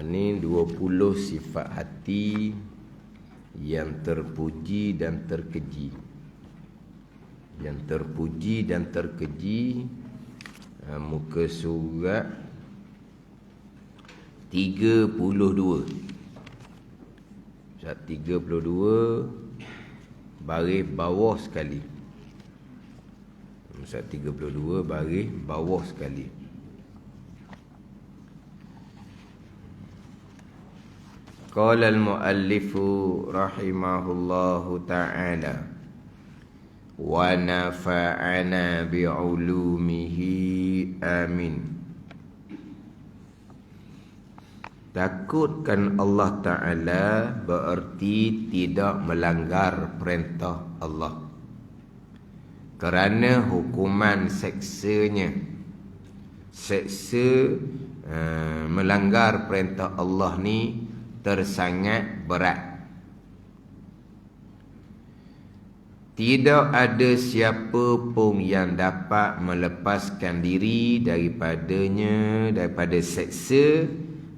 Ini 20 sifat hati yang terpuji dan terkeji. Yang terpuji dan terkeji, muka surat 32. Surat 32 baris bawah sekali. Surat 32 baris bawah sekali. Qala al-muallifu rahimahullahu ta'ala wa nafa'ana bi'ulumihi amin. Takutkan Allah Ta'ala bererti tidak melanggar perintah Allah, kerana hukuman seksanya, seksa melanggar perintah Allah ni tersangat berat. Tidak ada siapa pun yang dapat melepaskan diri daripadanya, daripada seksa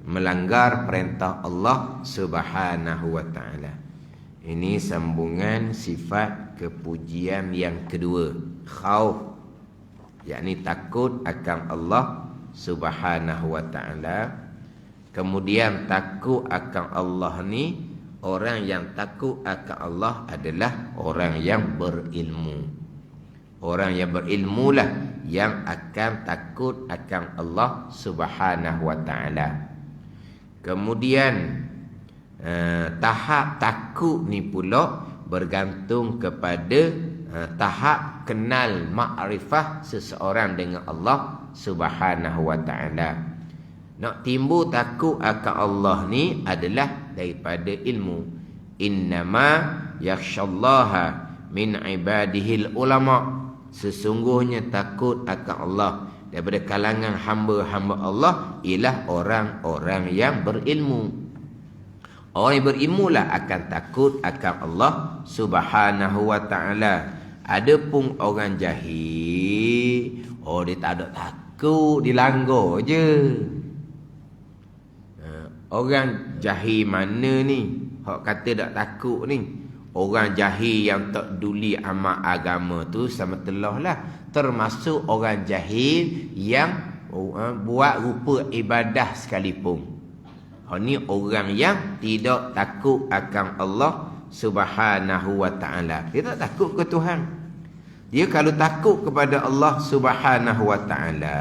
melanggar perintah Allah Subhanahu wa ta'ala. Ini sambungan sifat kepujian yang kedua, khauf, yakni takut akan Allah Subhanahu wa ta'ala. Kemudian takut akan Allah ni, orang yang takut akan Allah adalah orang yang berilmu. Orang yang berilmu lah yang akan takut akan Allah Subhanahu wa ta'ala. Kemudian tahap takut ni pula bergantung kepada tahap kenal makrifah seseorang dengan Allah Subhanahu wa ta'ala. Nak timbul takut akan Allah ni adalah daripada ilmu. Innama yakhshallaha min ibadihil ulama. Sesungguhnya takut akan Allah daripada kalangan hamba-hamba Allah ialah orang-orang yang berilmu. Orang yang berilmu lah akan takut akan Allah Subhanahu wa ta'ala. Adapun orang jahil, dia tak ada takut, dia langgar je. Orang jahil mana ni? Hak kata tak takut ni. Orang jahil yang tak peduli amal agama tu sama telah lah. Termasuk orang jahil yang buat rupa ibadah sekalipun. Ni orang yang tidak takut akan Allah Subhanahu wa ta'ala. Dia tak takut ke Tuhan. Dia kalau takut kepada Allah Subhanahu wa ta'ala,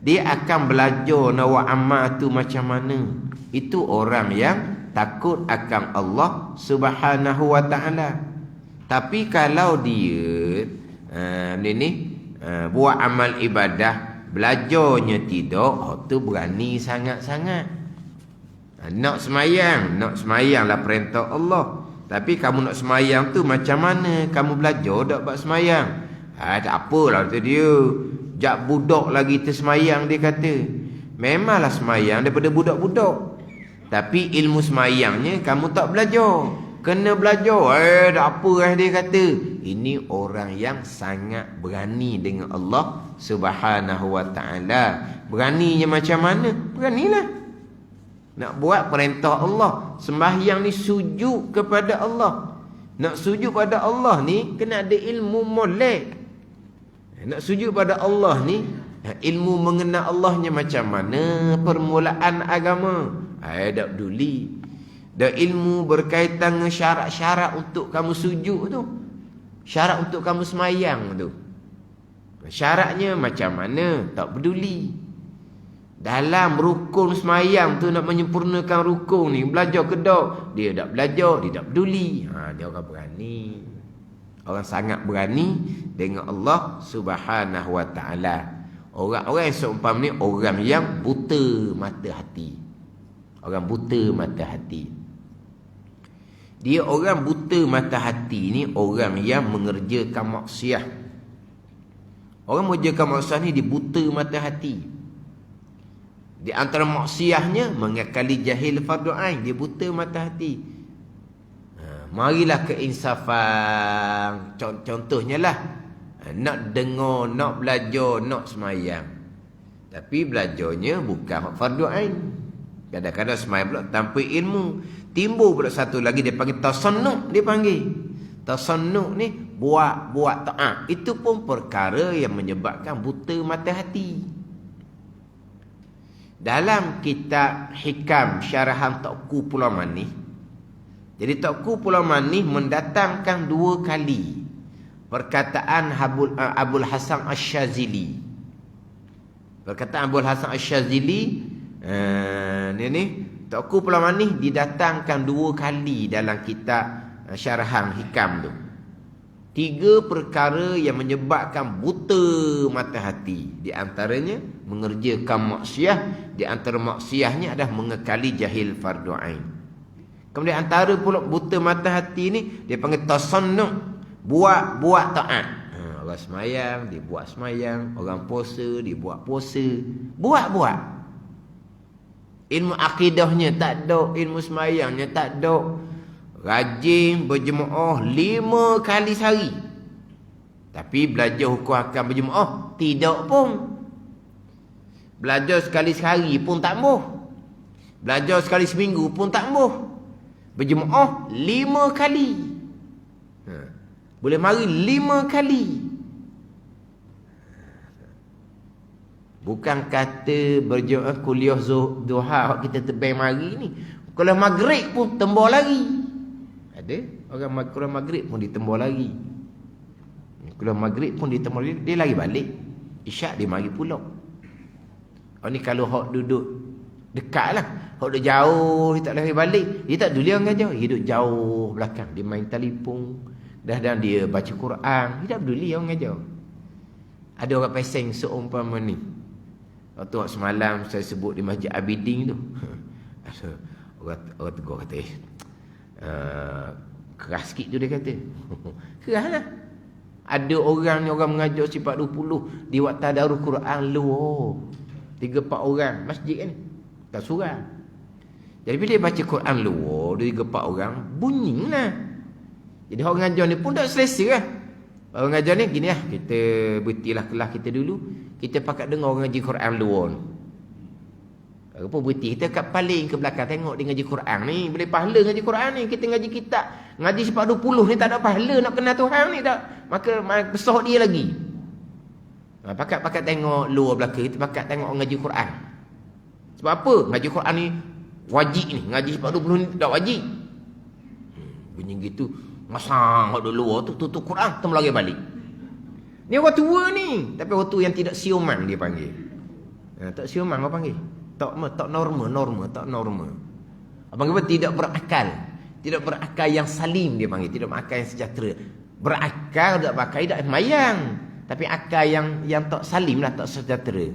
dia akan belajar nak buat amal tu macam mana. Itu orang yang takut akan Allah Subhanahu wa ta'ala. Tapi kalau dia buat amal ibadah, belajarnya tidak, tu berani sangat-sangat. Nak semayang lah perintah Allah. Tapi kamu nak semayang tu macam mana? Kamu belajar tak buat semayang? Tak apalah tu dia. Jak budak lagi tersemayang, dia kata. Memanglah semayang daripada budak-budak. Tapi ilmu semayangnya kamu tak belajar. Kena belajar. Tak apa dia kata. Ini orang yang sangat berani dengan Allah Subhanahu wa ta'ala. Beraninya macam mana? Beranilah. Nak buat perintah Allah. Sembahyang ni sujud kepada Allah. Nak sujud pada Allah ni kena ada ilmu molek. Nak sujud pada Allah ni, ilmu mengenal Allahnya macam mana, permulaan agama. Tak peduli. Dan ilmu berkaitan dengan syarat-syarat untuk kamu sujud tu. Syarat untuk kamu semayang tu. Syaratnya macam mana, tak peduli. Dalam rukun semayang tu nak menyempurnakan rukun ni, belajar ke tak? Dia tak belajar, dia tak peduli. Dia orang berani. Orang sangat berani dengan Allah Subhanahu wa ta'ala. Orang-orang yang seumpama ni orang yang buta mata hati. Orang buta mata hati. Dia orang buta mata hati ni orang yang mengerjakan maksiat. Orang mengerjakan maksiat ni dia buta mata hati. Di antara maksiatnya mengakali jahil fardu ain, dia buta mata hati. Marilah keinsafan. Contohnya lah, nak dengar, nak belajar, nak semayang, tapi belajarnya bukan fardu ain. Kadang-kadang semayang pula tanpa ilmu. Timbul pula satu lagi, dia panggil tasannuk. Dia panggil tasannuk ni buat taat. Itu pun perkara yang menyebabkan buta mata hati. Dalam kitab Hikam Syarahan Taqu Pulau Manih, jadi Taqu Pulau Manih mendatangkan 2 kali perkataan Abul Hasan Asy-Syazili. Perkataan Abul Hasan Asy-Syazili ni Taqu Pulau Manih didatangkan 2 kali dalam kitab Syarahan Hikam tu. 3 perkara yang menyebabkan buta mata hati. Di antaranya mengerjakan maksiat. Di antara maksiatnya adalah mengekali jahil fardu ain. Kemudian antara pula buta mata hati ni dia panggil tasannuk. Buat taat. Orang semayang, dia buat semayang. Orang puasa, dia buat puasa. Buat. Ilmu akidahnya tak ada, ilmu semayangnya tak ada. Rajin berjemaah 5 kali sehari. Tapi belajar hukum hakam berjemaah tidak pun. Belajar sekali sehari pun tak mampu. Belajar sekali seminggu pun tak mampu. Berjemaah 5 kali. Boleh mari 5 kali. Bukan kata berjemaah kuliah duha kita terbang mari ni. Kalau maghrib pun tembur lagi. Ada orang kuliah maghrib pun ditembur lagi. Kuliah maghrib pun ditembur lagi, dia lagi balik. Isyak dia mari pula. Oh ni kalau hok duduk dekat lah. Hok duduk jauh, dia tak lagi balik. Dia tak peduli orang ajar. Dia duduk jauh belakang. Dia main telefon. Dan dia baca Quran. Dia tak peduli orang ajar. Ada orang peseng seumpama ni. Waktu semalam saya sebut di Masjid Abidin tu. Orang tegur kata, keras sikit tu dia kata. Keras lah. Ada orang ni orang mengajar sifat 20 di waktu tadarus Quran luar. 3-4 orang masjid kan. Tak surah. Jadi bila dia baca Quran luar 3-4 orang, bunyi lah. Jadi orang ngajar ni pun tak selesa lah. Orang ngajar ni gini lah, kita berhentilah kelas kita dulu. Kita pakat dengar orang ngaji Quran luar ni. Apa berhenti, kita kat paling ke belakang tengok dia ngaji Quran ni. Boleh pahala ngaji Quran ni. Kita ngaji kitab, ngaji sifat 20 ni tak ada pahala nak kenal Tuhan ni tak. Maka besar dia lagi. Pakat tengok luar belakang, kita pakat tengok orang ngaji Quran. Sebab apa? Ngaji Quran ni wajib ni. Ngaji sifat 20 ni tak wajib. Bunyi gitu. Masang kat luar tu tutup Quran, temu lagi balik. Ni orang tua ni, tapi orang tua yang tidak siuman dia panggil. Tak siuman orang panggil. Tak normal. Abang kata tidak berakal. Tidak berakal yang salim dia panggil, tidak berakal yang sejahtera. Berakal tak pakai tak semayang, tapi akal yang tak salim lah, tak sejahtera.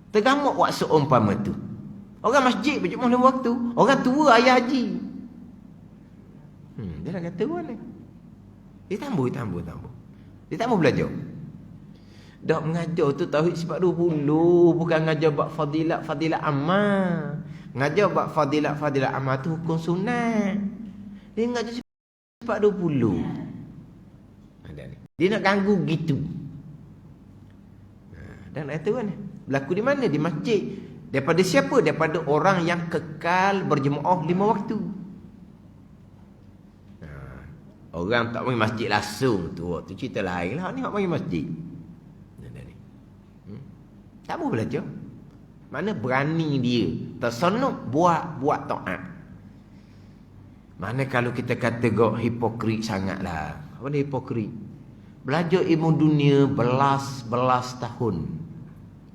Tergamuk buat seumpama tu. Orang masjid berjemaah 5 waktu, orang tua ayah haji. Dia dah kata mana? Dia tambah. Dia tak mau belajar. Dak mengajar tu tauhid sifat 20, bukan ngajar bab fadilat amal. Ngajar bab fadilat amal tu hukum sunat. Dia ngajar sifat 20. Ada ni. Dia nak ganggu gitu. Dan itu kan berlaku di mana? Di masjid. Daripada siapa? Daripada orang yang kekal berjemaah 5 waktu. Orang tak pergi masjid langsung tu, waktu cerita lain lah. Ni tak pergi masjid. Tak mau belajar. Mana berani dia tersenuk buat taat. Mana kalau kita kata gok hipokrit sangatlah. Apa ni hipokrit? Belajar ilmu dunia belas tahun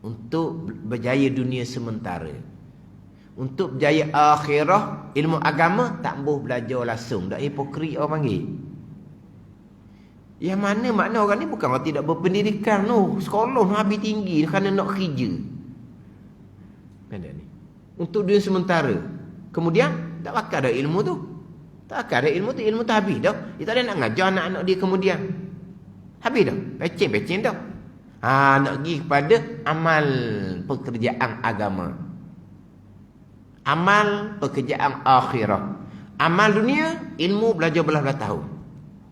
untuk berjaya dunia sementara. Untuk berjaya akhirah, ilmu agama tak boleh belajar langsung. Tak hipokrit orang panggil. Yang mana makna orang ni bukan orang tidak berpendidikan. No, sekolah habis tinggi kerana nak kerja. Ada ni. Untuk dunia sementara. Kemudian tak pakai dah ilmu tu. Tak pakai dah ilmu tu habis dah. Dia tak ada nak ngajar anak-anak dia kemudian. Habis dah. Pecing dah. Nak pergi kepada amal pekerjaan agama. Amal pekerjaan akhirah. Amal dunia, ilmu belajar belah-belah tahun.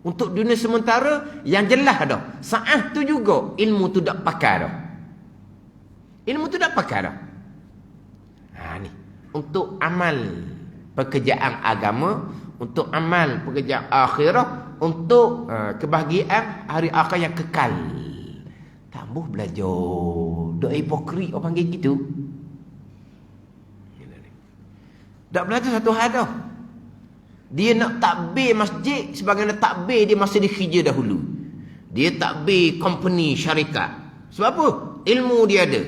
Untuk dunia sementara, yang jelas dah. Saat tu juga, ilmu tu tak pakai dah. Ilmu tu tak pakai dah. Ni. Untuk amal pekerjaan agama, untuk amal pekerjaan akhirah, untuk kebahagiaan hari akhir yang kekal. Tambah belajar. Dok hipokrit orang panggil gitu. Tak belajar satu hal dah. Dia nak takbir masjid sebagaimana takbir dia masa dia kerja dahulu. Dia takbir company, syarikat. Sebab apa? Ilmu dia ada.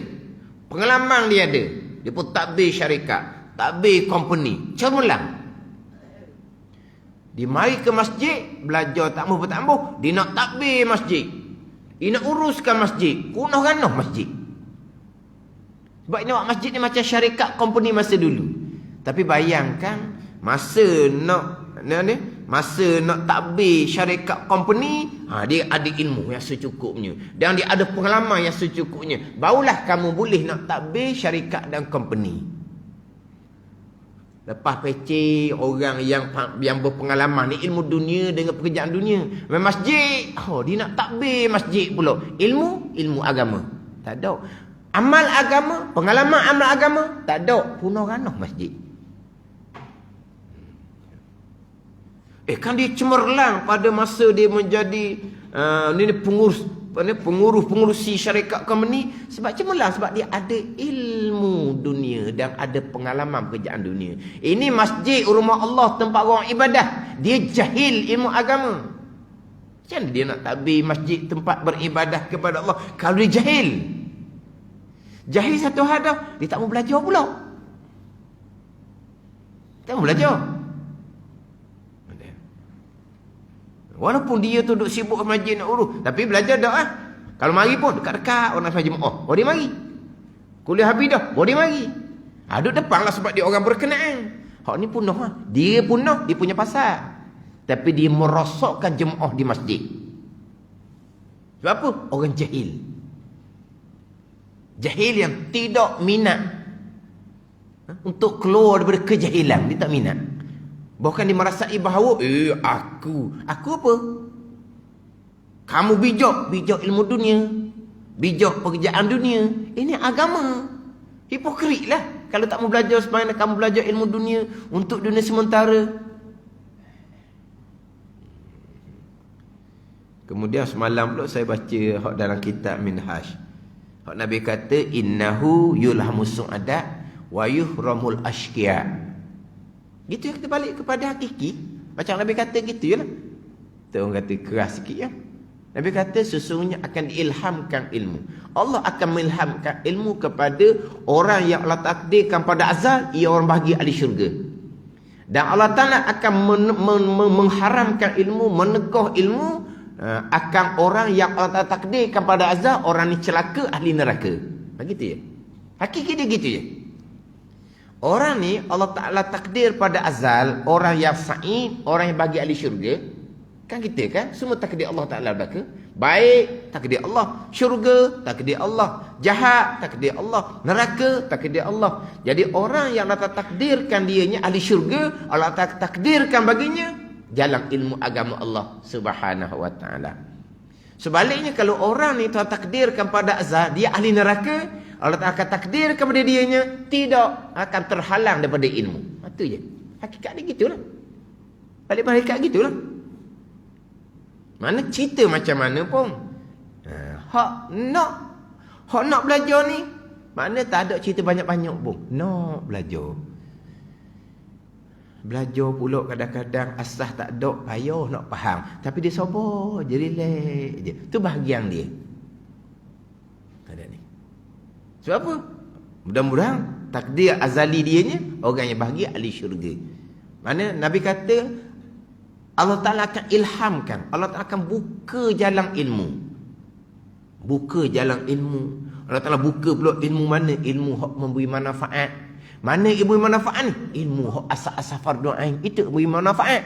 Pengalaman dia ada. Dia pun takbir syarikat, takbir company. Cemerlang. Dia mari ke masjid, belajar tambah-tambah. Dia nak takbir masjid. Dia nak uruskan masjid. Kunoh-kanoh masjid. Sebab dia nak masjid ni macam syarikat company masa dulu. Tapi bayangkan masa nak takbir syarikat company, dia ada ilmu yang secukupnya dan dia ada pengalaman yang secukupnya. Barulah kamu boleh nak takbir syarikat dan company. Lepas pecah orang yang berpengalaman ni ilmu dunia dengan pekerjaan dunia. Masjid, dia nak takbir masjid pula. Ilmu agama. Tak ada. Amal agama, pengalaman amal agama, tak ada. Punah-ranah masjid. Kan dia cemerlang pada masa dia menjadi pengurusi syarikat company. Sebab cemerlang, sebab dia ada ilmu dunia dan ada pengalaman pekerjaan dunia. Ini masjid, rumah Allah, tempat orang ibadah. Dia jahil ilmu agama. Macam mana dia nak takbir masjid, tempat beribadah kepada Allah, kalau dia jahil? Jahil satu hal dah, dia tak mau belajar pula. Tak mau belajar. Walaupun dia tu duduk sibuk ke masjid nak urus, tapi belajar dah ah. Kalau mari pun dekat-dekat orang nak jemaah. Dia mari. Kuliah habis dah, dia mari. Duduk depan lah sebab dia orang berkenaan. Hak ni punah ah. Dia punah, dia punya pasal. Tapi dia merosakkan jemaah di masjid. Sebab apa? Orang jahil. Jahil yang tidak minat untuk keluar daripada kejahilan. Dia tak minat. Bahkan dia merasai bahawa aku apa? Kamu bijak ilmu dunia, bijak pekerjaan dunia. Ini agama. Hipokrit lah kalau tak mau belajar sebagaimana kamu belajar ilmu dunia untuk dunia sementara. Kemudian semalam pula saya baca dalam kitab Minhaj. Nabi kata innahu yulhamus su'ada wa yuhramul ashqiya. Gitu ya, kita balik kepada hakiki. Macam Nabi kata gitu je lah. Orang kata keras sikit ya. Nabi kata sesungguhnya akan diilhamkan ilmu. Allah akan mengilhamkan ilmu kepada orang yang Allah takdirkan pada azal, ia orang bahagia ahli syurga. Dan Allah Ta'ala akan mengharamkan ilmu, menegah ilmu akan orang yang Allah Ta'ala takdirkan pada azal, orang ni celaka, ahli neraka. Begitu ya. Hakiki dia gitu ya. Orang ni Allah Ta'ala takdir pada azal, orang yang sa'id, orang yang bagi ahli syurga. Kan kita kan, semua takdir Allah Ta'ala belaka. Baik, takdir Allah. Syurga, takdir Allah. Jahat, takdir Allah. Neraka, takdir Allah. Jadi orang yang Allah Ta'ala takdirkan dianya ahli syurga, Allah Ta'ala takdirkan baginya jalan ilmu agama Allah Subhanahu wa Ta'ala. Sebaliknya kalau orang ni Ta'ala takdirkan pada azal, dia ahli neraka, Allah akan takdir kepada dianya tidak akan terhalang daripada ilmu. Itu je. Hakikat dia gitulah. Balik-balik gitulah. Mana cerita macam mana pun. Hak nak belajar ni, mana tak ada cerita banyak-banyak pun. Nak belajar. Belajar pula kadang-kadang asah tak ada, payah nak faham. Tapi dia sabar je, relax je. Tu bahagian dia. Ada ni. Sebab apa? Mudah-mudahan takdir azali dianya orang yang bahagia ahli syurga. Mana Nabi kata Allah Ta'ala akan ilhamkan. Allah Ta'ala akan buka jalan ilmu. Buka jalan ilmu. Allah Ta'ala buka pula ilmu mana? Ilmu hak memberi manfaat. Mana ilmu manfaat ni? Ilmu hak asas-asas fardu ain. Itu memberi manfaat.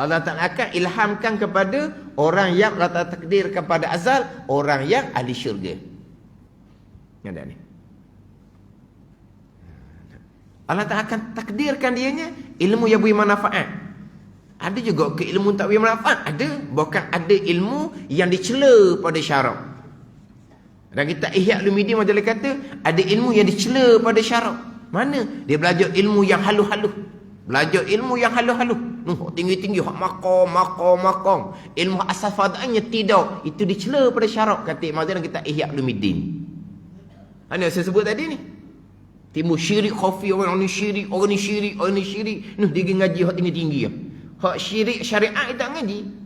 Allah Ta'ala akan ilhamkan kepada orang yang Allah Ta'ala takdirkan pada azal, orang yang ahli syurga. Ada ni. Allah Ta'ala akan takdirkan dianya ilmu yang beri manfaat. Ada juga ke ilmu tak beri manfaat. Ada. Bahkan ada ilmu yang dicela pada syarak. Dan kita Ihya Ulumuddin Majalih kata, ada ilmu yang dicela pada syarak. Mana? Dia belajar ilmu yang halus-halus. Belajar ilmu yang halus-halus. Tinggi-tinggi, hak maqam. Ilmu asas fardainya tidak. Itu dicela pada syarak, kata Majalih kita Ihya Ulumuddin. Mana saya sebut tadi ni? Timbul syirik khafi, orang ni syirik. Dia ngaji hak tinggi-tinggi. Hak syirik syariat dia tak ngaji.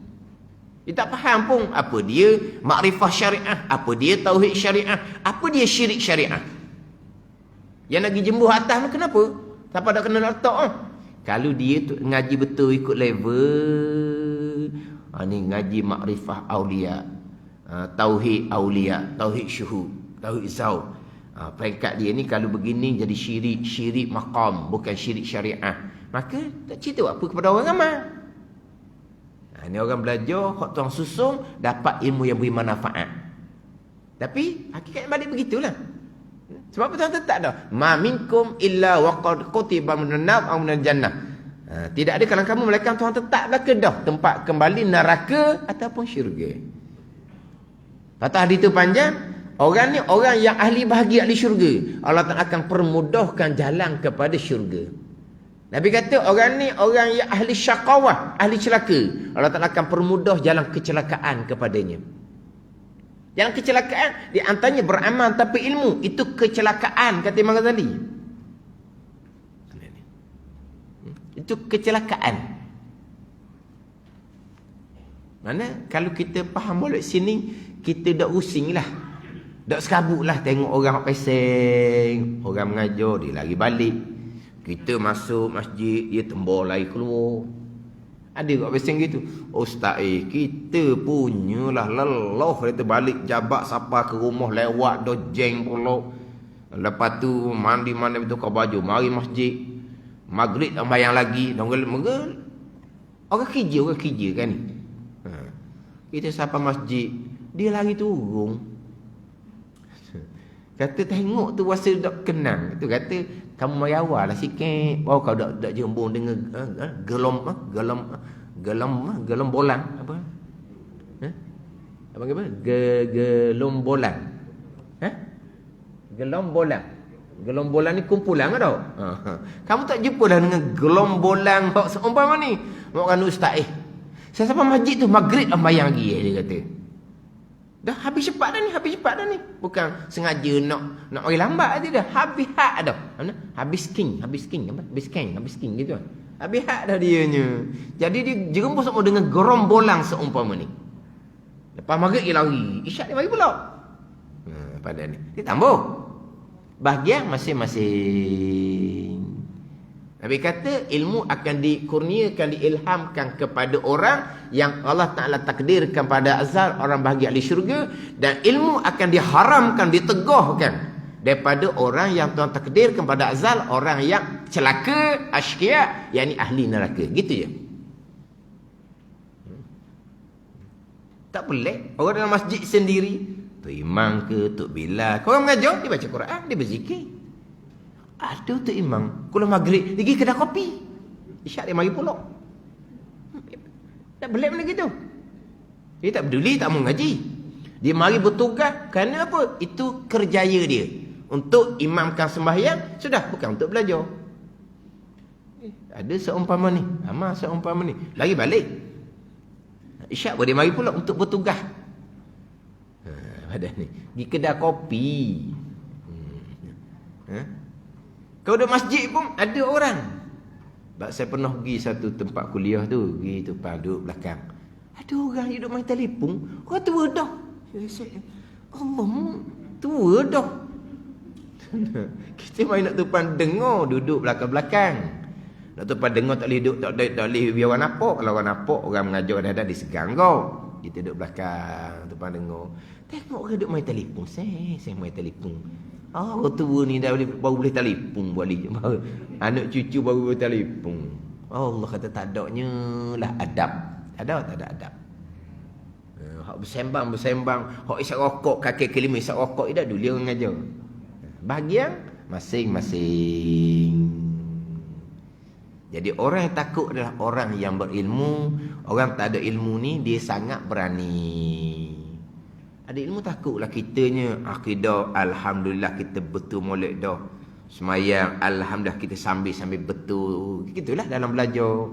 Dia tak faham pun apa dia makrifah syariah, apa dia tauhid syariah, apa dia syirik syariah. Yang nak pergi jembuh atas ni kenapa? Siapa dah kena letak Kalau dia tu ngaji betul ikut level. Ni ngaji makrifah aulia, tauhid aulia, tauhid syuhud, tauhid zaud. Peringkat dia ni kalau begini jadi syirik maqam, bukan syirik syariah. Maka tak cerita apa kepada orang ramai. Ni orang belajar, hak tuang susung, dapat ilmu yang beri manfaat. Tapi hakikat balik begitulah. Sebab apa tuan tak dah? Ma minkum illa waqad kutiba minan nar aw minal jannah. Tidak ada kalangan kamu melainkan Tuhan tetaplah kedah tempat kembali neraka ataupun syurga. Patah hadis tu panjang. Orang ni orang yang ahli bahagia ahli syurga. Allah Ta'ala akan permudahkan jalan kepada syurga. Nabi kata orang ni orang yang ahli syaqawah, ahli celaka. Allah Ta'ala akan permudah jalan kecelakaan kepadanya. Jalan kecelakaan di antaranya beramal tanpa ilmu. Itu kecelakaan kata Imam Ghazali. Itu kecelakaan. Mana kalau kita faham balik sini, kita dah using lah. Tak sekabut lah tengok orang peseng, orang mengajar, dia lari balik. Kita masuk masjid, dia tembor lari keluar. Ada kat peseng gitu. Ustaz kita punyalah leloh. Dia balik jabat siapa ke rumah lewat dah jeng pula. Lepas tu mandi-mandi bertukar baju, mari masjid. Maghrib tak bayang lagi. Donggel-menggel. Orang kerja kan ni. Kita sampai masjid, dia lari turun. Kata tengok tu rasa tak kenang. Tu kata kamu mari awal lah sikit. Baru kau dak jembung dengan gelombolan apa? Apa apa? Gelombolan. Gelombolan ni kumpulan ke tau? Kamu tak jumpa dah dengan gelombolan hak seumpama ni. Mak kan ustaz saya sampai masjid tu maghrib bayang lagi dia kata. Dah habis cepat dah ni. Bukan sengaja nak orang lambat dia dah. Habis hak dah. Habis king apa? Habis king gitu kan. Habis hak dah dianya. Jadi dia jerembus sama dengan gerombolan seumpama ni. Lepas maghrib dia lari. Isyak dia mari pula. Pada ni. Dia tambah. Bahagian masing-masing. Nabi kata ilmu akan dikurniakan, diilhamkan kepada orang yang Allah Ta'ala takdirkan pada azal, orang bahagia ahli syurga. Dan ilmu akan diharamkan, ditegahkan daripada orang yang Tuhan takdirkan pada azal, orang yang celaka, asyqiya, yakni ahli neraka. Gitu je. Tak pelik. Orang dalam masjid sendiri, Tok Imam ke, Tok Bilal, orang mengajar, dia baca Quran, dia berzikir. Ada Tok Imam kalau maghrib pergi kedai kopi, isyak dia mari pula. Tak boleh mana gitu. Dia tak peduli, tak mau ngaji. Dia mari bertugas kerana apa? Itu kerjaya dia untuk imamkan sembahyang, sudah, bukan untuk belajar. Ada seumpama ni, amal seumpama ni, lagi balik. Isyak boleh mari pula untuk bertugas. Pada ni di kedai kopi. Kalau ada masjid pun ada orang. Sebab saya pernah pergi satu tempat kuliah tu, pergi tempat duduk belakang. Ada orang yang duduk main telefon, orang tua dah. Allah, tua dah. Kita main nak tupan dengar, duduk belakang-belakang. Lepas tu pada dengar tak boleh duduk, tak boleh biar orang nampak. Kalau orang nampak, orang mengajar dah disegang kau. Kita duduk belakang, tu pada dengar. Tengok orang duduk main telefon. Saya main telefon. Oh, orang tua ni dah baru boleh telefon balik. Anak cucu baru boleh telefon. Allah kata tak adanya lah adab. Ada tak ada adab? Hak bersembang. Hak isap rokok, kaki kelima isap rokok. Tidak dulu dia orang ngajar. Bahagian masing-masing. Jadi orang yang takut adalah orang yang berilmu. Orang tak ada ilmu ni dia sangat berani. Ada ilmu takutlah kitanya. Akidah alhamdulillah kita betul molek dah. Semayang alhamdulillah kita sambil betul. Gitulah dalam belajar.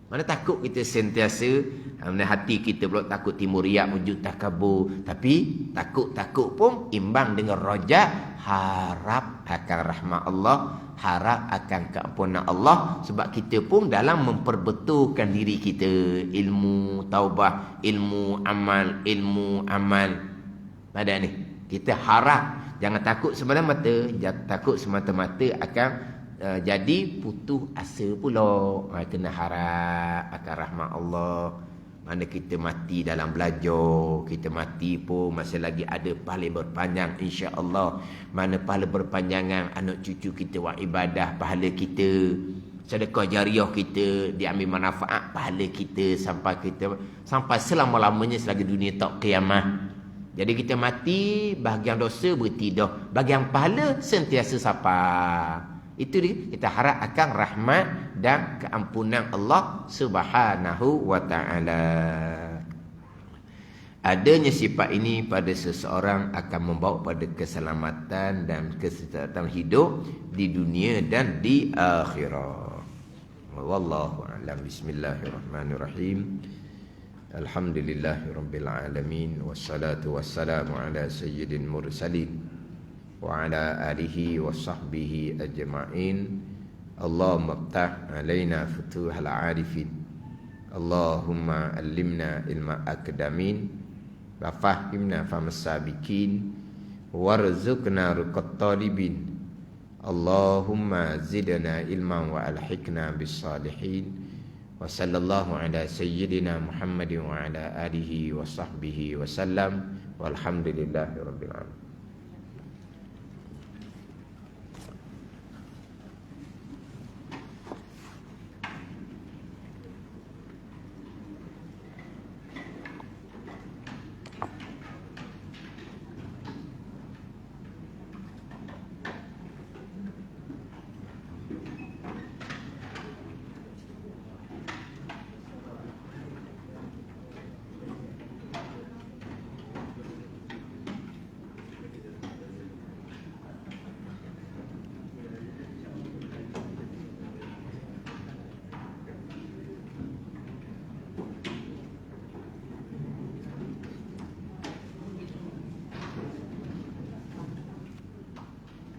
Mana takut kita sentiasa, mana hati kita pula takut timur riak wujud takabur. Tapi takut pun imbang dengan rojak, harap akan rahmat Allah, harap akan keampunan Allah. Sebab kita pun dalam memperbetulkan diri kita. Ilmu taubah, ilmu amal. Ada ni. Kita harap, jangan takut semata-mata. Jangan takut semata-mata akan jadi putus asa pula. Kena harap akan rahmat Allah. Mana kita mati dalam belajar, kita mati pun masih lagi ada pahala berpanjang insya-Allah. Mana pahala berpanjangan anak cucu kita buat ibadah, pahala kita sedekah jariah kita diambil manfaat, pahala kita sampai selama-lamanya selagi dunia tak kiamat. Jadi kita mati, bahagian dosa berhenti dah, bahagian pahala sentiasa sampai. Itu dia, kita harap akan rahmat dan keampunan Allah Subhanahu wa ta'ala. Adanya sifat ini pada seseorang akan membawa pada keselamatan dan kesejahteraan hidup di dunia dan di akhirat. Wallahu a'lam. Bismillahirrahmanirrahim. Alhamdulillahirabbil alamin wassalatu wassalamu ala sayyidil mursalin wa ala alihi wa sahbihi ajma'in. Allahumma ftah alaina futuhal arifin. Allahumma allimna ilma akdamin wa fahimna famas sabiqin warzuqna ruqat talibin. Allahumma zidna ilman wa alhiqna bis salihin. Wa sallallahu ala sayyidina Muhammadin wa ala alihi wa sahbihi wa sallam. Walhamdulillahi rabbil alamin.